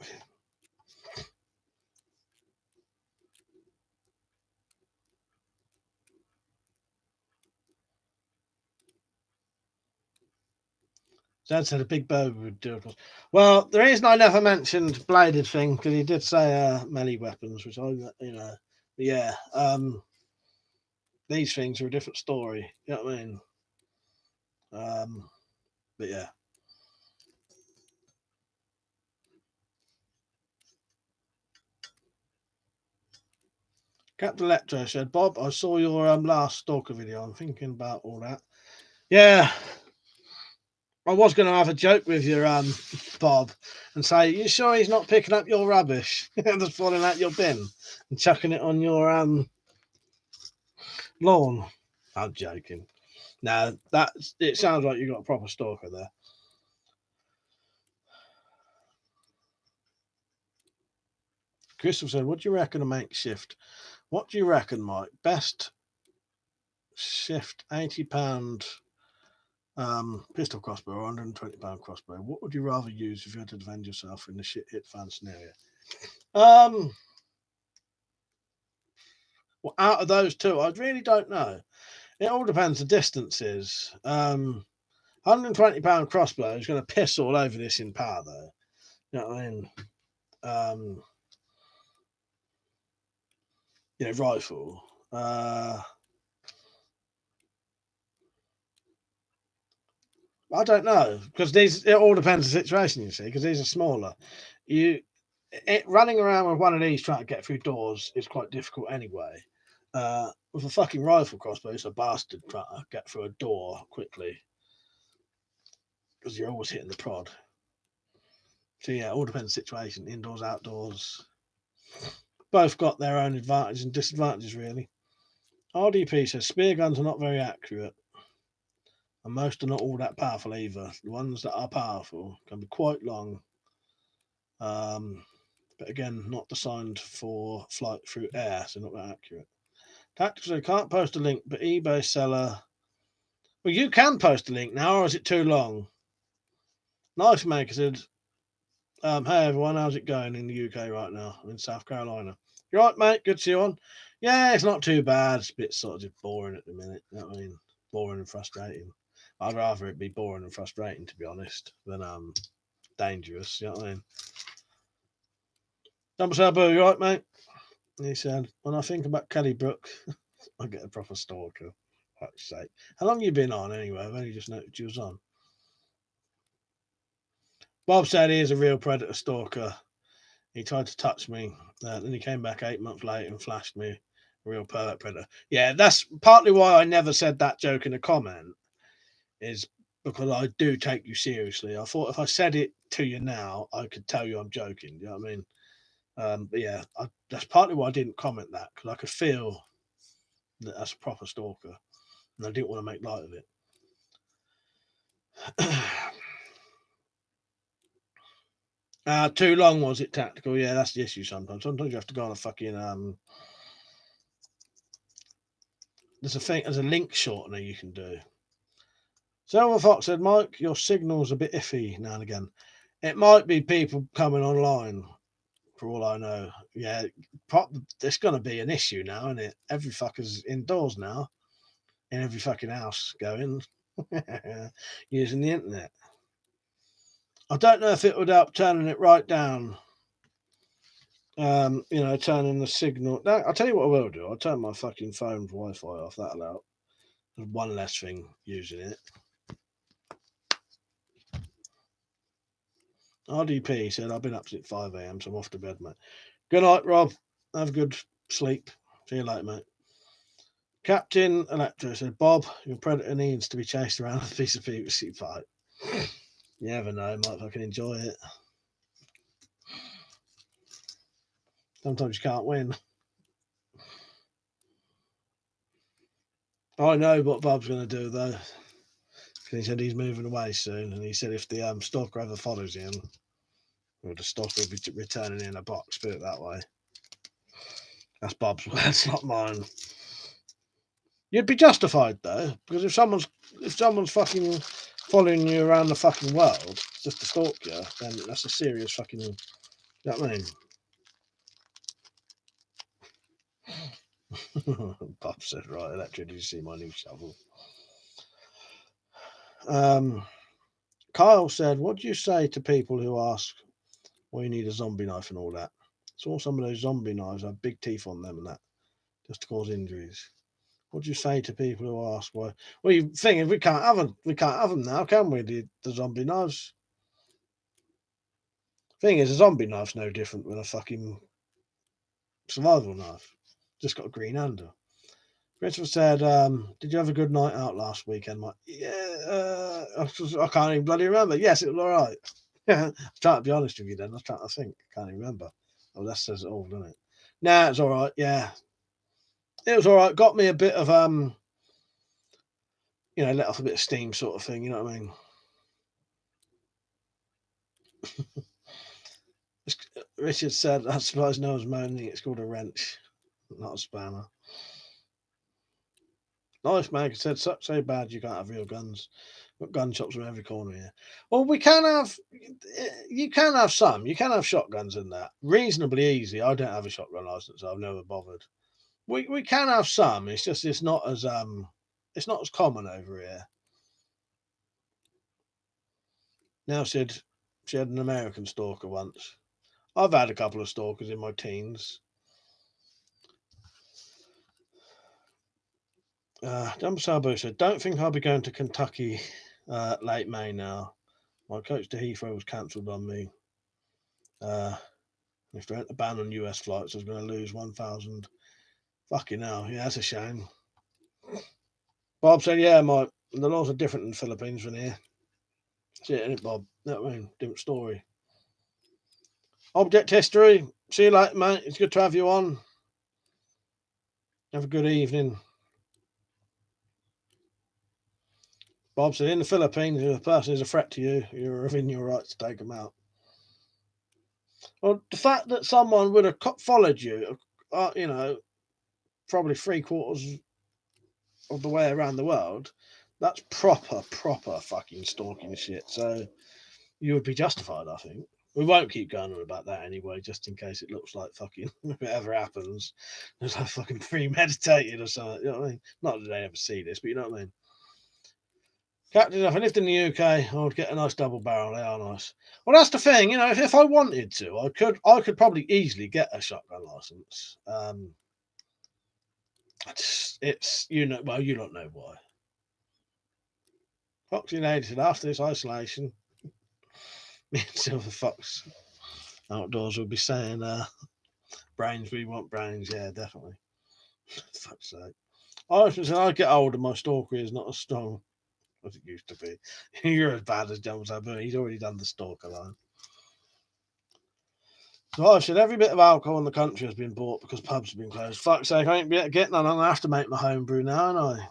Dad said a big bow would do it. Well, the reason I never mentioned bladed thing, because he did say melee weapons, which yeah. These things are a different story. You know what I mean? But yeah. Captain Electro said, Bob, I saw your last Stalker video. I'm thinking about all that. Yeah. I was going to have a joke with you, Bob, and say, you sure he's not picking up your rubbish? Just falling out your bin and chucking it on your lawn. I'm joking. No, it sounds like you got a proper stalker there. Crystal said, what do you reckon a makeshift? What do you reckon, Mike? Best shift £80 pistol crossbow or £120 crossbow. What would you rather use if you had to defend yourself in the shit hit fan scenario? Well, out of those two, I really don't know. It all depends the distances. £120 crossbow is going to piss all over this in power, though. You know what I mean? Rifle. I don't know, because it all depends on the situation, you see, because these are smaller. Running around with one of these trying to get through doors is quite difficult anyway. With a fucking rifle crossbow, it's a bastard trying to get through a door quickly, because you're always hitting the prod. So yeah, it all depends on the situation, indoors, outdoors. Both got their own advantages and disadvantages, really. RDP says spear guns are not very accurate, and most are not all that powerful either. The ones that are powerful can be quite long, but again, not designed for flight through air, so not that accurate. Tactical, so can't post a link, but eBay seller. Well, you can post a link now, or is it too long? Knife Maker said, hey everyone, how's it going in the UK right now? I'm in South Carolina. You right, mate? Good to see you on. Yeah, it's not too bad. It's a bit sort of just boring at the minute. You know what I mean? Boring and frustrating. I'd rather it be boring and frustrating, to be honest, than dangerous. You know what I mean? Double Sabu, you right, mate? And he said, when I think about Kelly Brook, I get a proper stalker. Fuck's sake. How long you been on anyway? I've only just noticed you was on. Bob said he is a real predator stalker. He tried to touch me. Then he came back 8 months later and flashed me. A real pervert predator. Yeah, that's partly why I never said that joke in a comment, is because I do take you seriously. I thought if I said it to you now, I could tell you I'm joking. You know what I mean? But yeah, that's partly why I didn't comment that, because I could feel that that's a proper stalker, and I didn't want to make light of it. Too long, was it, Tactical? Yeah, that's the issue sometimes. Sometimes you have to go on a fucking there's a link shortener you can do. Silver Fox said, Mike, your signal's a bit iffy now and again. It might be people coming online, for all I know. Yeah, it's going to be an issue now, isn't it? Every fucker's indoors now, in every fucking house going, using the internet. I don't know if it would help turning it right down. Turning the signal. No, I'll tell you what I will do. I'll turn my fucking phone's Wi-Fi off. That'll help. There's one less thing using it. RDP said, I've been up since 5 a.m, so I'm off to bed, mate. Good night, Rob. Have a good sleep. See you later, mate. Captain Electro said, Bob, your predator needs to be chased around a piece of PVC pipe. You never know, might fucking enjoy it. Sometimes you can't win. I know what Bob's going to do, though. He said he's moving away soon, and he said if the stalker ever follows him, or the stalker will be returning in a box, put it that way. That's Bob's words, not mine. You'd be justified though, because if someone's fucking following you around the fucking world just to stalk you, then that's a serious fucking. You know what I mean? Bob said, right, Electric, did you see my new shovel? Kyle said, what do you say to people who ask why you need a zombie knife and all that? Saw some of those zombie knives have big teeth on them and that, just to cause injuries. What do you say to people who ask why? Well, you think we can't have them now, can we? The zombie knives. Thing is, a zombie knife's no different than a fucking survival knife. Just got a green handle. Christopher said, did you have a good night out last weekend, Mike? Yeah, I can't even bloody remember. Yes, it was all right. I'm trying to be honest with you then. I was trying to think. I can't even remember. Oh, that says it all, doesn't it? Nah, it's all right. Yeah. It was all right. Got me a bit of, let off a bit of steam sort of thing. You know what I mean? Richard said, I suppose no one's moaning. It's called a wrench, not a spanner. Nice Mag said, so bad you can't have real guns. Got gun shops from every corner here. Well, you can have some. You can have shotguns in that. Reasonably easy. I don't have a shotgun license. So I've never bothered. We can have some. It's just it's not as common over here. Now said she had an American stalker once. I've had a couple of stalkers in my teens. Dumb Sabo said, don't think I'll be going to Kentucky late May now. My coach to Heathrow was cancelled on me. If there ain't a ban on US flights, I was going to lose 1,000. Fucking hell. Yeah, that's a shame. Bob said, yeah, the laws are different in the Philippines than here. Shit, ain't it, Bob? You know what I mean? Different story. Object history. See you later, mate. It's good to have you on. Have a good evening. Bob said, in the Philippines, if a person is a threat to you, you're within your right to take them out. Well, the fact that someone would have followed you, probably 3/4 of the way around the world, that's proper fucking stalking shit. So you would be justified, I think. We won't keep going on about that anyway, just in case it looks like fucking whatever happens, there's like fucking premeditated or something. You know what I mean? Not that they ever see this, but you know what I mean. Captain, if I lived in the UK, I would get a nice double barrel. They are nice. Well, that's the thing, if I wanted to, I could probably easily get a shotgun license. It's you don't know why. Foxy Lady said, after this isolation, me and Silver Fox Outdoors will be saying, brains, we want brains. Yeah, definitely. Fuck's sake. As I get older, my stalker is not as strong as it used to be. You're as bad as John Sabu. He's already done the stalker line. So I said, every bit of alcohol in the country has been bought because pubs have been closed. Fuck's sake, I ain't getting none. I'm going to have to make my home brew now, aren't I?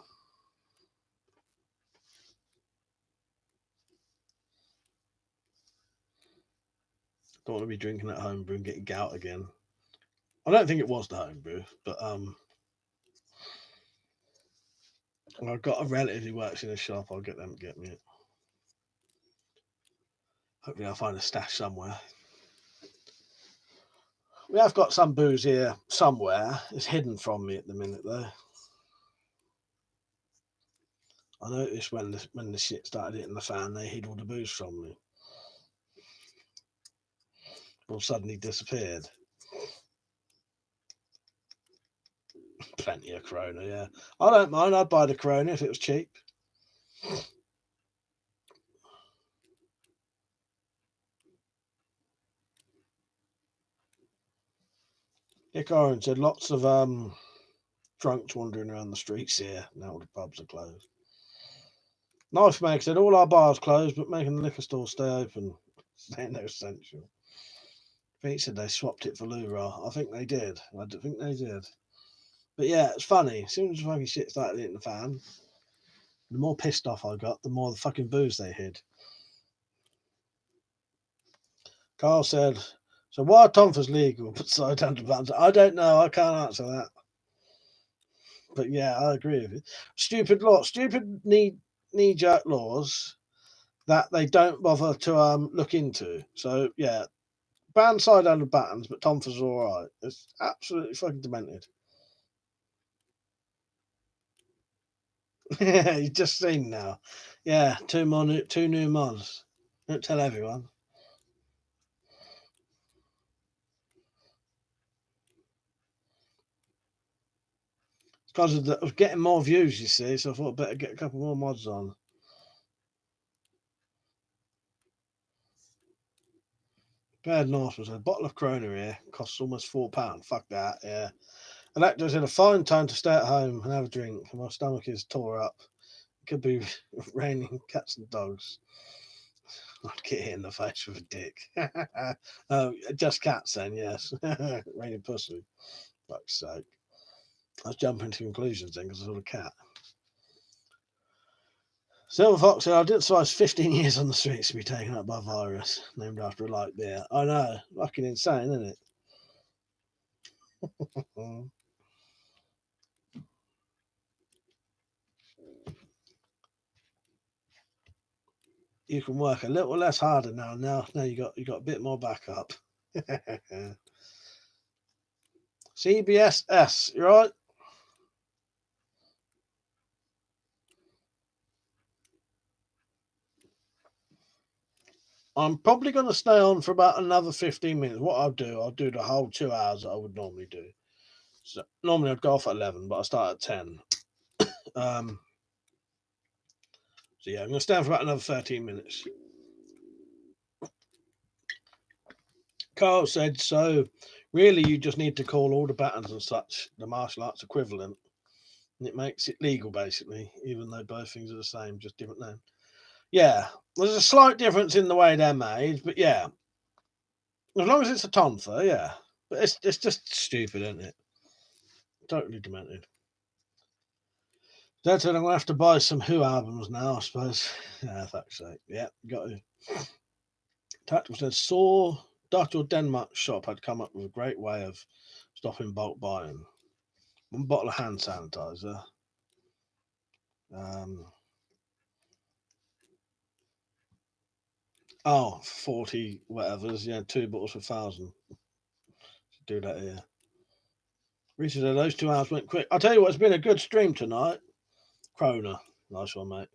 Don't want to be drinking at home brew and getting gout again. I don't think it was the home brew, but I've got a relative who works in a shop. I'll get them to get me it. Hopefully I'll find a stash somewhere. We have got some booze here somewhere. It's hidden from me at the minute, though. I noticed when the shit started hitting the fan, they hid all the booze from me. All suddenly disappeared. Plenty of Corona, yeah. I don't mind. I'd buy the Corona if it was cheap. Dick Orange said lots of drunks wandering around the streets here. Now all the pubs are closed. Knife Mag said all our bars closed, but making the liquor stores stay open. Saying they're essential. Pete said they swapped it for Lura. I think they did. I think they did. But yeah, it's funny. As soon as the fucking shit started hitting the fan, the more pissed off I got, the more the fucking booze they hid. Carl said, so why are Tonfas legal but side $100 bans? I don't know. I can't answer that. But yeah, I agree with you. Stupid law, stupid knee-jerk laws that they don't bother to look into. So yeah, ban side under buttons, but Tonfas are all right. It's absolutely fucking demented. Yeah, you've just seen now. Yeah, two new mods. Don't tell everyone. It's because I was getting more views, you see, so I thought I'd better get a couple more mods on. Bad Northman said, a bottle of Corona here costs almost £4. Fuck that, yeah. Electro's in a fine time to stay at home and have a drink, and my stomach is tore up. It could be raining cats and dogs. I'd get hit in the face with a dick. Oh, just cats then, yes. Raining pussy. Fuck's sake. I was jumping to conclusions then because I saw a cat. Silver Fox said, I didn't survive 15 years on the streets to be taken up by a virus named after a light beer. I know. Fucking insane, isn't it? You can work a little less harder now. Now you got a bit more backup. CBSS, you right? I'm probably going to stay on for about another 15 minutes. What I'll do the whole 2 hours that I would normally do. So normally I'd go off at 11, but I start at 10. So yeah, I'm going to stay on for about another 13 minutes. Carl said, so really you just need to call all the battens and such the martial arts equivalent. And it makes it legal, basically, even though both things are the same, just different name. Yeah, there's a slight difference in the way they're made, but yeah, as long as it's a tonfa, yeah. But it's just stupid, isn't it? Totally demented. Dad said I'm gonna have to buy some Who albums now, I suppose. Yeah, fuck's sake. Yeah, got to. Tactical said saw Dutch or Denmark shop had come up with a great way of stopping bulk buying. One bottle of hand sanitizer. Um, 40 whatever's, yeah, 2 bottles for 1,000. Do that here. Richard said those 2 hours went quick. I'll tell you what, it's been a good stream tonight. Krona. Nice one, mate.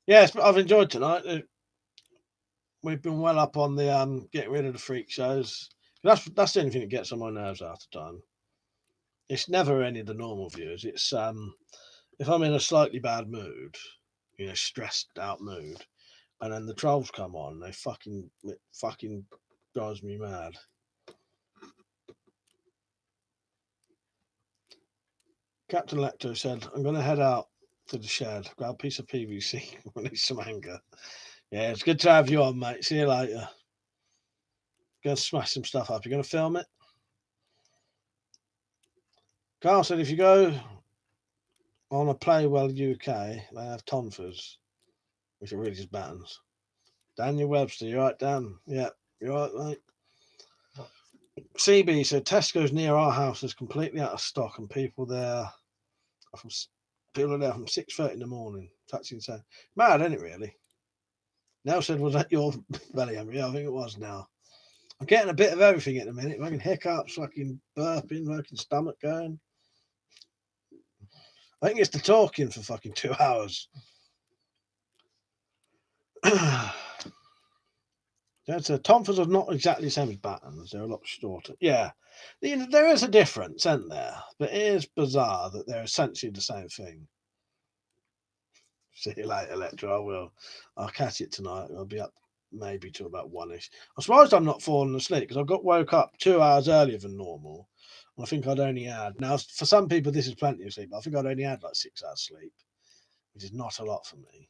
Yes, but I've enjoyed tonight. We've been well up on the getting rid of the freak shows. That's the only thing that gets on my nerves half the time. It's never any of the normal views. It's if I'm in a slightly bad mood, stressed out mood, and then the trolls come on, it fucking drives me mad. Captain Lecter said, I'm going to head out to the shed, grab a piece of PVC, we need some anger. Yeah, it's good to have you on, mate. See you later. Going to smash some stuff up. You're going to film it? Carl said, if you go on a Playwell UK, they have tonfas, which are really just battens. Daniel Webster, you right, Dan? Yeah, you right, mate? CB said Tesco's near our house is completely out of stock, and people are there from 6:30 in the morning. That's insane. Mad, isn't it, really? Nell said, was that your belly hungry? Yeah, I think it was now. I'm getting a bit of everything at the minute. Fucking hiccups, fucking burping, fucking stomach going. I think it's the talking for fucking 2 hours. Tonfas are not exactly the same as battens. They're a lot shorter. Yeah, there is a difference, isn't there? But it is bizarre that they're essentially the same thing. See you later, Electra. I will. I'll catch it tonight. I'll be up maybe to about 1ish. I'm surprised I'm not falling asleep because I got woke up 2 hours earlier than normal. And I think I'd only had, now for some people this is plenty of sleep, but I think I'd only had like 6 hours sleep, which is not a lot for me.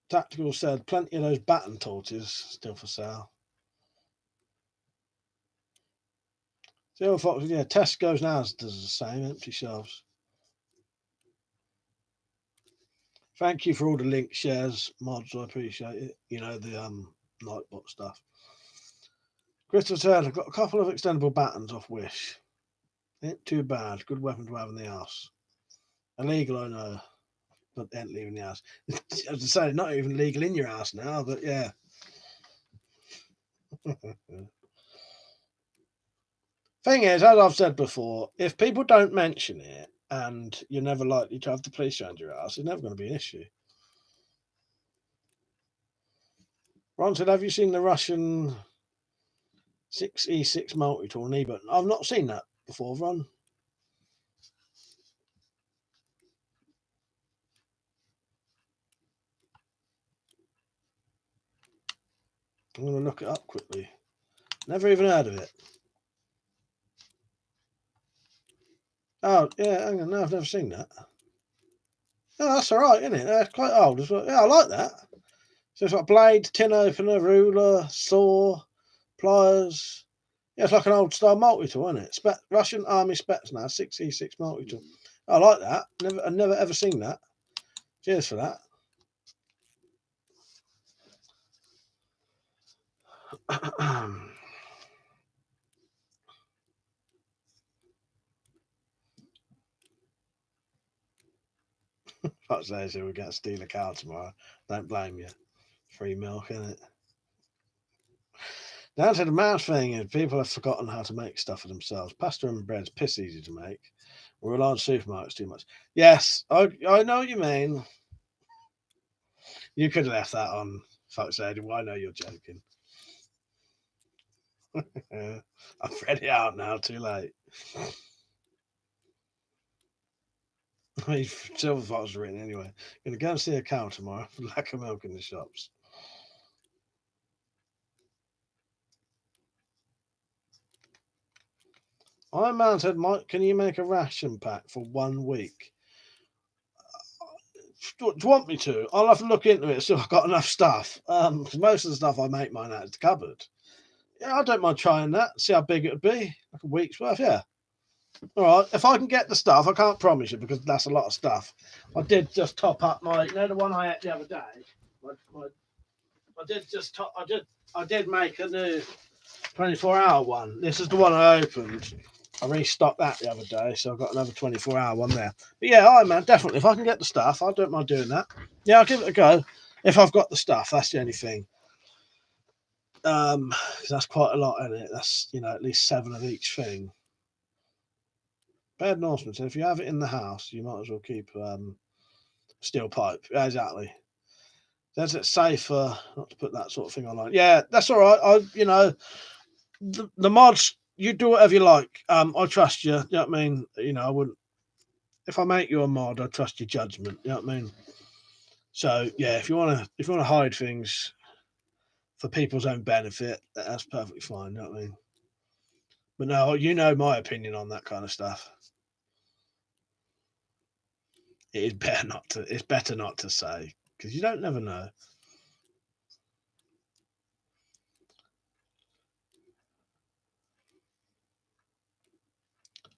Tactical said plenty of those baton torches still for sale. Silver Fox, yeah, Tesco's now does the same, empty shelves. Thank you for all the link shares, mods. I appreciate it. You know, the Nightbot stuff. Crystal said, I've got a couple of extendable batons off Wish. Ain't too bad. Good weapon to have in the house. Illegal, I know, but ain't leaving the house. As I say, not even legal in your house now, but yeah. Thing is, as I've said before, if people don't mention it and you're never likely to have the police around your house, it's never going to be an issue. Ron said, have you seen the Russian 6E6 multi-tool knee button? I've not seen that before, Ron. I'm going to look it up quickly. Never even heard of it. Oh, yeah, hang on. No, I've never seen that. Oh, that's all right, isn't it? That's quite old as well. Yeah, I like that. So it's like blade, tin opener, ruler, saw, pliers. Yeah, it's like an old style multi-tool, isn't it? Russian Army Spetsnaz 6E6 multi-tool. I like that. I've never ever seen that. Cheers for that. Fuck says we're going to steal a cow tomorrow. Don't blame you. Free milk, innit? Down to the main thing is people have forgotten how to make stuff for themselves. Pasta and bread's piss easy to make. We rely on supermarkets too much. Yes, I know what you mean. You could have left that on. Fuck said, well, I know you're joking. I've read it out now, too late. Silver Fox written anyway. Gonna go and see a cow tomorrow for lack of milk in the shops. Iron Man said, Mike, can you make a ration pack for 1 week? Do you want me to? I'll have to look into it. So I've got enough stuff. Most of the stuff I make mine out of the cupboard. Yeah, I don't mind trying that. See how big it would be. Like a week's worth. Yeah. All right. If I can get the stuff, I can't promise you because that's a lot of stuff. I did just top up my, you know, the one I ate the other day. I did make a new 24-hour one. This is the one I opened. I restocked that the other day, so I've got another 24-hour one there. But yeah, all right, man, definitely. If I can get the stuff, I don't mind doing that. Yeah, I'll give it a go. If I've got the stuff, that's the only thing. Because that's quite a lot in it. That's, you know, at least 7 of each thing. Bad Norseman said, if you have it in the house, you might as well keep steel pipe. Yeah, exactly. That's it safer not to put that sort of thing online. Yeah, that's all right. You know, the mods, you do whatever you like. I trust you. You know what I mean? You know, I wouldn't. If I make you a mod, I trust your judgment. You know what I mean? So yeah, if you wanna hide things for people's own benefit, that's perfectly fine. You know what I mean? But no, you know my opinion on that kind of stuff. It is better not to. It's better not to say because you don't never know.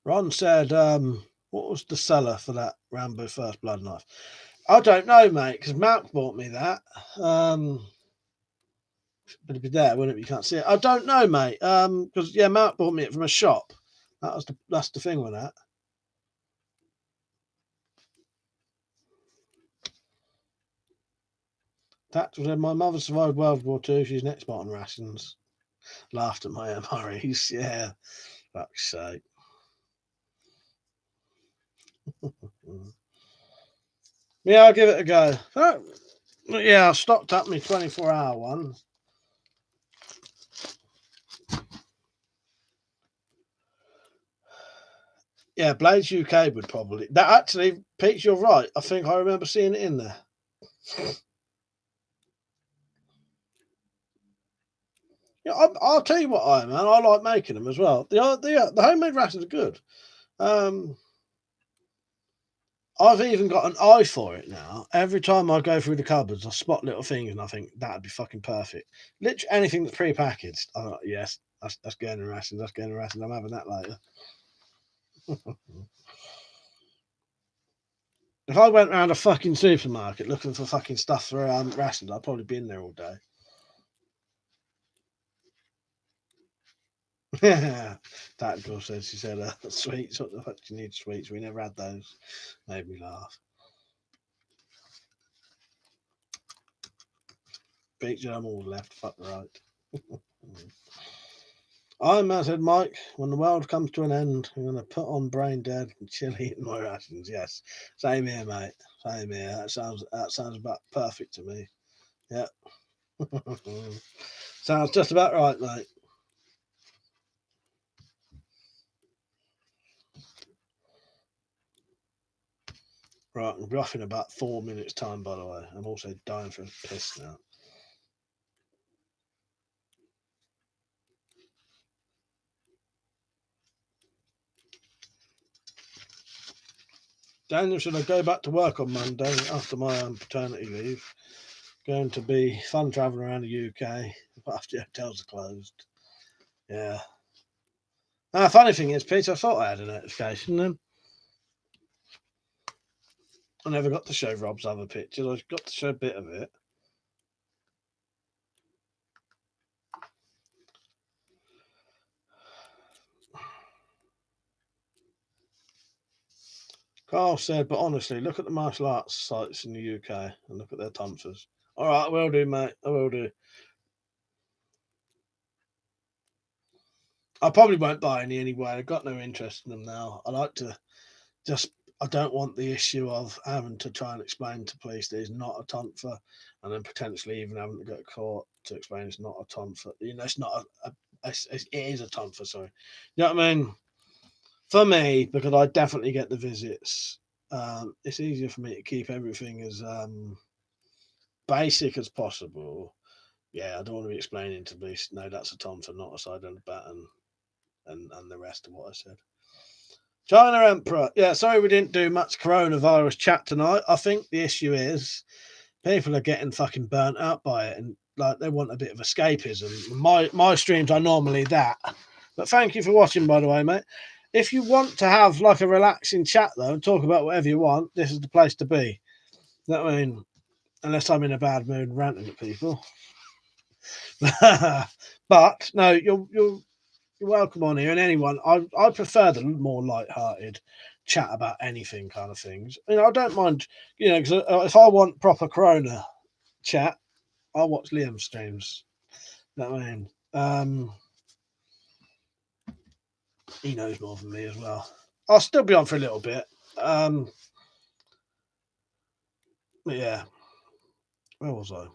Ron said, "What was the seller for that Rambo First Blood knife?" I don't know, mate, because Mark bought me that. But it'd be there, wouldn't it? You can't see it. I don't know, mate. Because yeah, Mark bought me it from a shop. That's the thing with that. That was my mother survived World War II. She's an expert on rations. Laughed at my MREs. Yeah, fuck's sake. Yeah, I'll give it a go. Yeah, I stocked up my 24-hour one. Yeah, Blades UK would probably. That actually, Pete, you're right. I think I remember seeing it in there. Yeah, I'll tell you what, man. I like making them as well. The homemade rations are good. I've even got an eye for it now. Every time I go through the cupboards, I spot little things and I think that'd be fucking perfect. Literally anything that's pre-packaged. Oh yes, that's going in rations. That's going in rations. I'm having that later. If I went around a fucking supermarket looking for fucking stuff for rations, I'd probably be in there all day. That girl said, she said, sweets. What the fuck do you need sweets? We never had those. Made me laugh. Beat you, I'm all left, fuck right. I said, Mike, when the world comes to an end, I'm going to put on Brain Dead and chill eating my rations. Yes, same here, mate. Same here. That sounds about perfect to me. Yeah, sounds just about right, mate. Right, I'll be off in about 4 minutes' time, by the way. I'm also dying for a piss now. Daniel, should I go back to work on Monday after my paternity leave? Going to be fun traveling around the UK after the hotels are closed. Yeah. Funny thing is, Peter, I thought I had a notification then. I never got to show Rob's other pictures. I got to show a bit of it. Carl said, but honestly, look at the martial arts sites in the UK and look at their tonfas. All right, I will do, mate. I will do. I probably won't buy any anyway. I've got no interest in them now. I like to just, I don't want the issue of having to try and explain to police that it's not a tonfa and then potentially even having to go to court to explain it's not a tonfa. You know, it's not it is a tonfa, sorry. You know what I mean? For me, because I definitely get the visits, it's easier for me to keep everything as basic as possible. Yeah, I don't want to be explaining to police, no, that's a tonfa, not a side and a baton, and the rest of what I said. China Emperor. Yeah, sorry we didn't do much coronavirus chat tonight. I think the issue is people are getting fucking burnt out by it and like they want a bit of escapism. My streams are normally that. But thank you for watching, by the way, mate. If you want to have like a relaxing chat though and talk about whatever you want, this is the place to be. You know what I mean? Unless I'm in a bad mood ranting at people. But no, you're welcome on here, and anyone. I prefer the more light-hearted chat about anything kind of things. You know, I don't mind. You know, because if I want proper Corona chat, I'll watch Liam's streams. You know what I mean? He knows more than me as well. I'll still be on for a little bit. But yeah, where was I?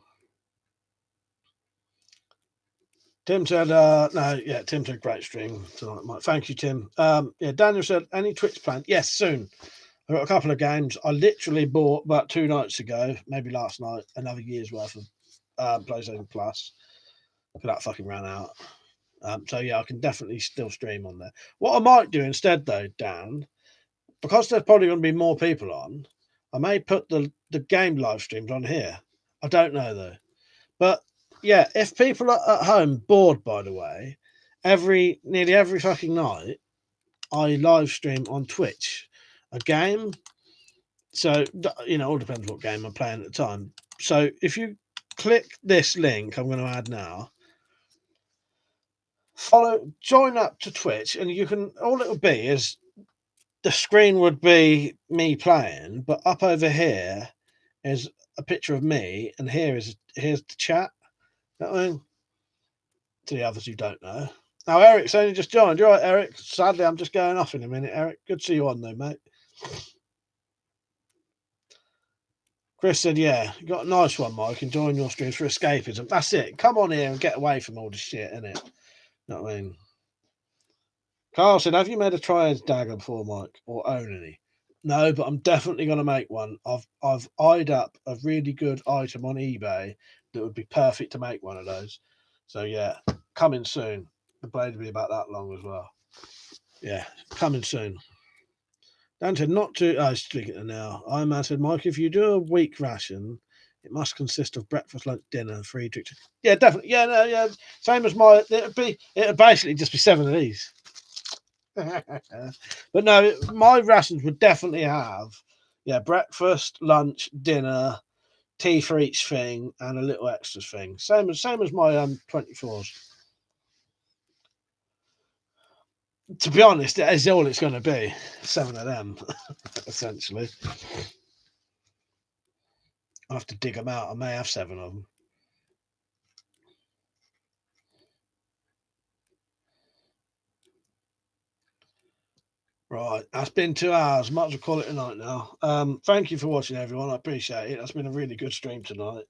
Tim said, no, yeah, Tim said great stream tonight, Mike. Thank you, Tim. Yeah, Daniel said, any Twitch plan? Yes, soon. I've got a couple of games. I literally bought about 2 nights ago, maybe last night, another year's worth of PlayStation Plus. That fucking ran out. So yeah, I can definitely still stream on there. What I might do instead, though, Dan, because there's probably going to be more people on, I may put the game live streams on here. I don't know though, but yeah, if people are at home bored, by the way, nearly every fucking night, I live stream on Twitch a game. So, you know, it all depends what game I'm playing at the time. So, if you click this link I'm going to add now, join up to Twitch, and you can, all it'll be is the screen would be me playing, but up over here is a picture of me, and here's the chat. You know what I mean? To the others who don't know. Now, Eric's only just joined. You're right, Eric. Sadly, I'm just going off in a minute, Eric. Good to see you on, though, mate. Chris said, yeah, you got a nice one, Mike. Enjoying your streams for escapism. That's it. Come on here and get away from all this shit, innit? You know what I mean? Carl said, "Have you made a triad dagger before, Mike, or own any?" No, but I'm definitely going to make one. I've eyed up a really good item on eBay that would be perfect to make one of those. So yeah, coming soon. The blade will be about that long as well. Yeah, coming soon. Dan said, "Not to." I was speaking it now. Iron Man said, "Mike, if you do a week ration, it must consist of breakfast, lunch, dinner, and free drinks." Yeah, definitely. Yeah, no, yeah. Same as my. It'd basically just be 7 of these. But no, my rations would definitely have, yeah, breakfast, lunch, dinner, tea for each thing, and a little extras thing. Same as my 24s. To be honest, that is all it's going to be. 7 of them, essentially. I'll have to dig them out. I may have 7 of them. Right, that's been 2 hours. Might as well call it a night now. Thank you for watching, everyone. I appreciate it. That's been a really good stream tonight.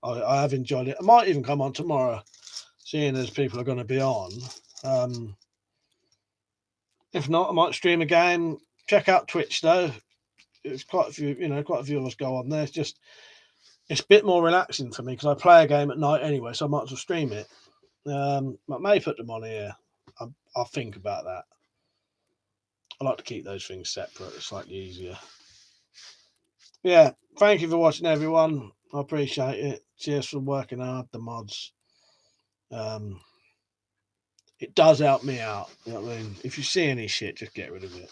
I have enjoyed it. I might even come on tomorrow, seeing as people are going to be on. If not, I might stream a game. Check out Twitch though. It's quite a few, quite a few of us go on there. It's a bit more relaxing for me because I play a game at night anyway, so I might as well stream it. I may put them on here. I'll think about that. I like to keep those things separate. It's slightly easier. Yeah, thank you for watching, everyone. I appreciate it. Cheers for working hard, the mods. It does help me out. You know what I mean? If you see any shit, just get rid of it.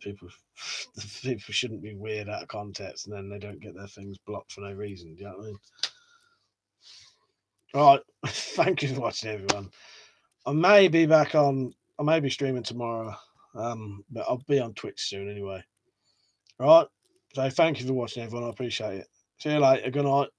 People shouldn't be weird out of context and then they don't get their things blocked for no reason. Do you know what I mean? All right. Thank you for watching, everyone. I may be streaming tomorrow. But I'll be on Twitch soon anyway. All right. So thank you for watching, everyone. I appreciate it. See you later. Good night.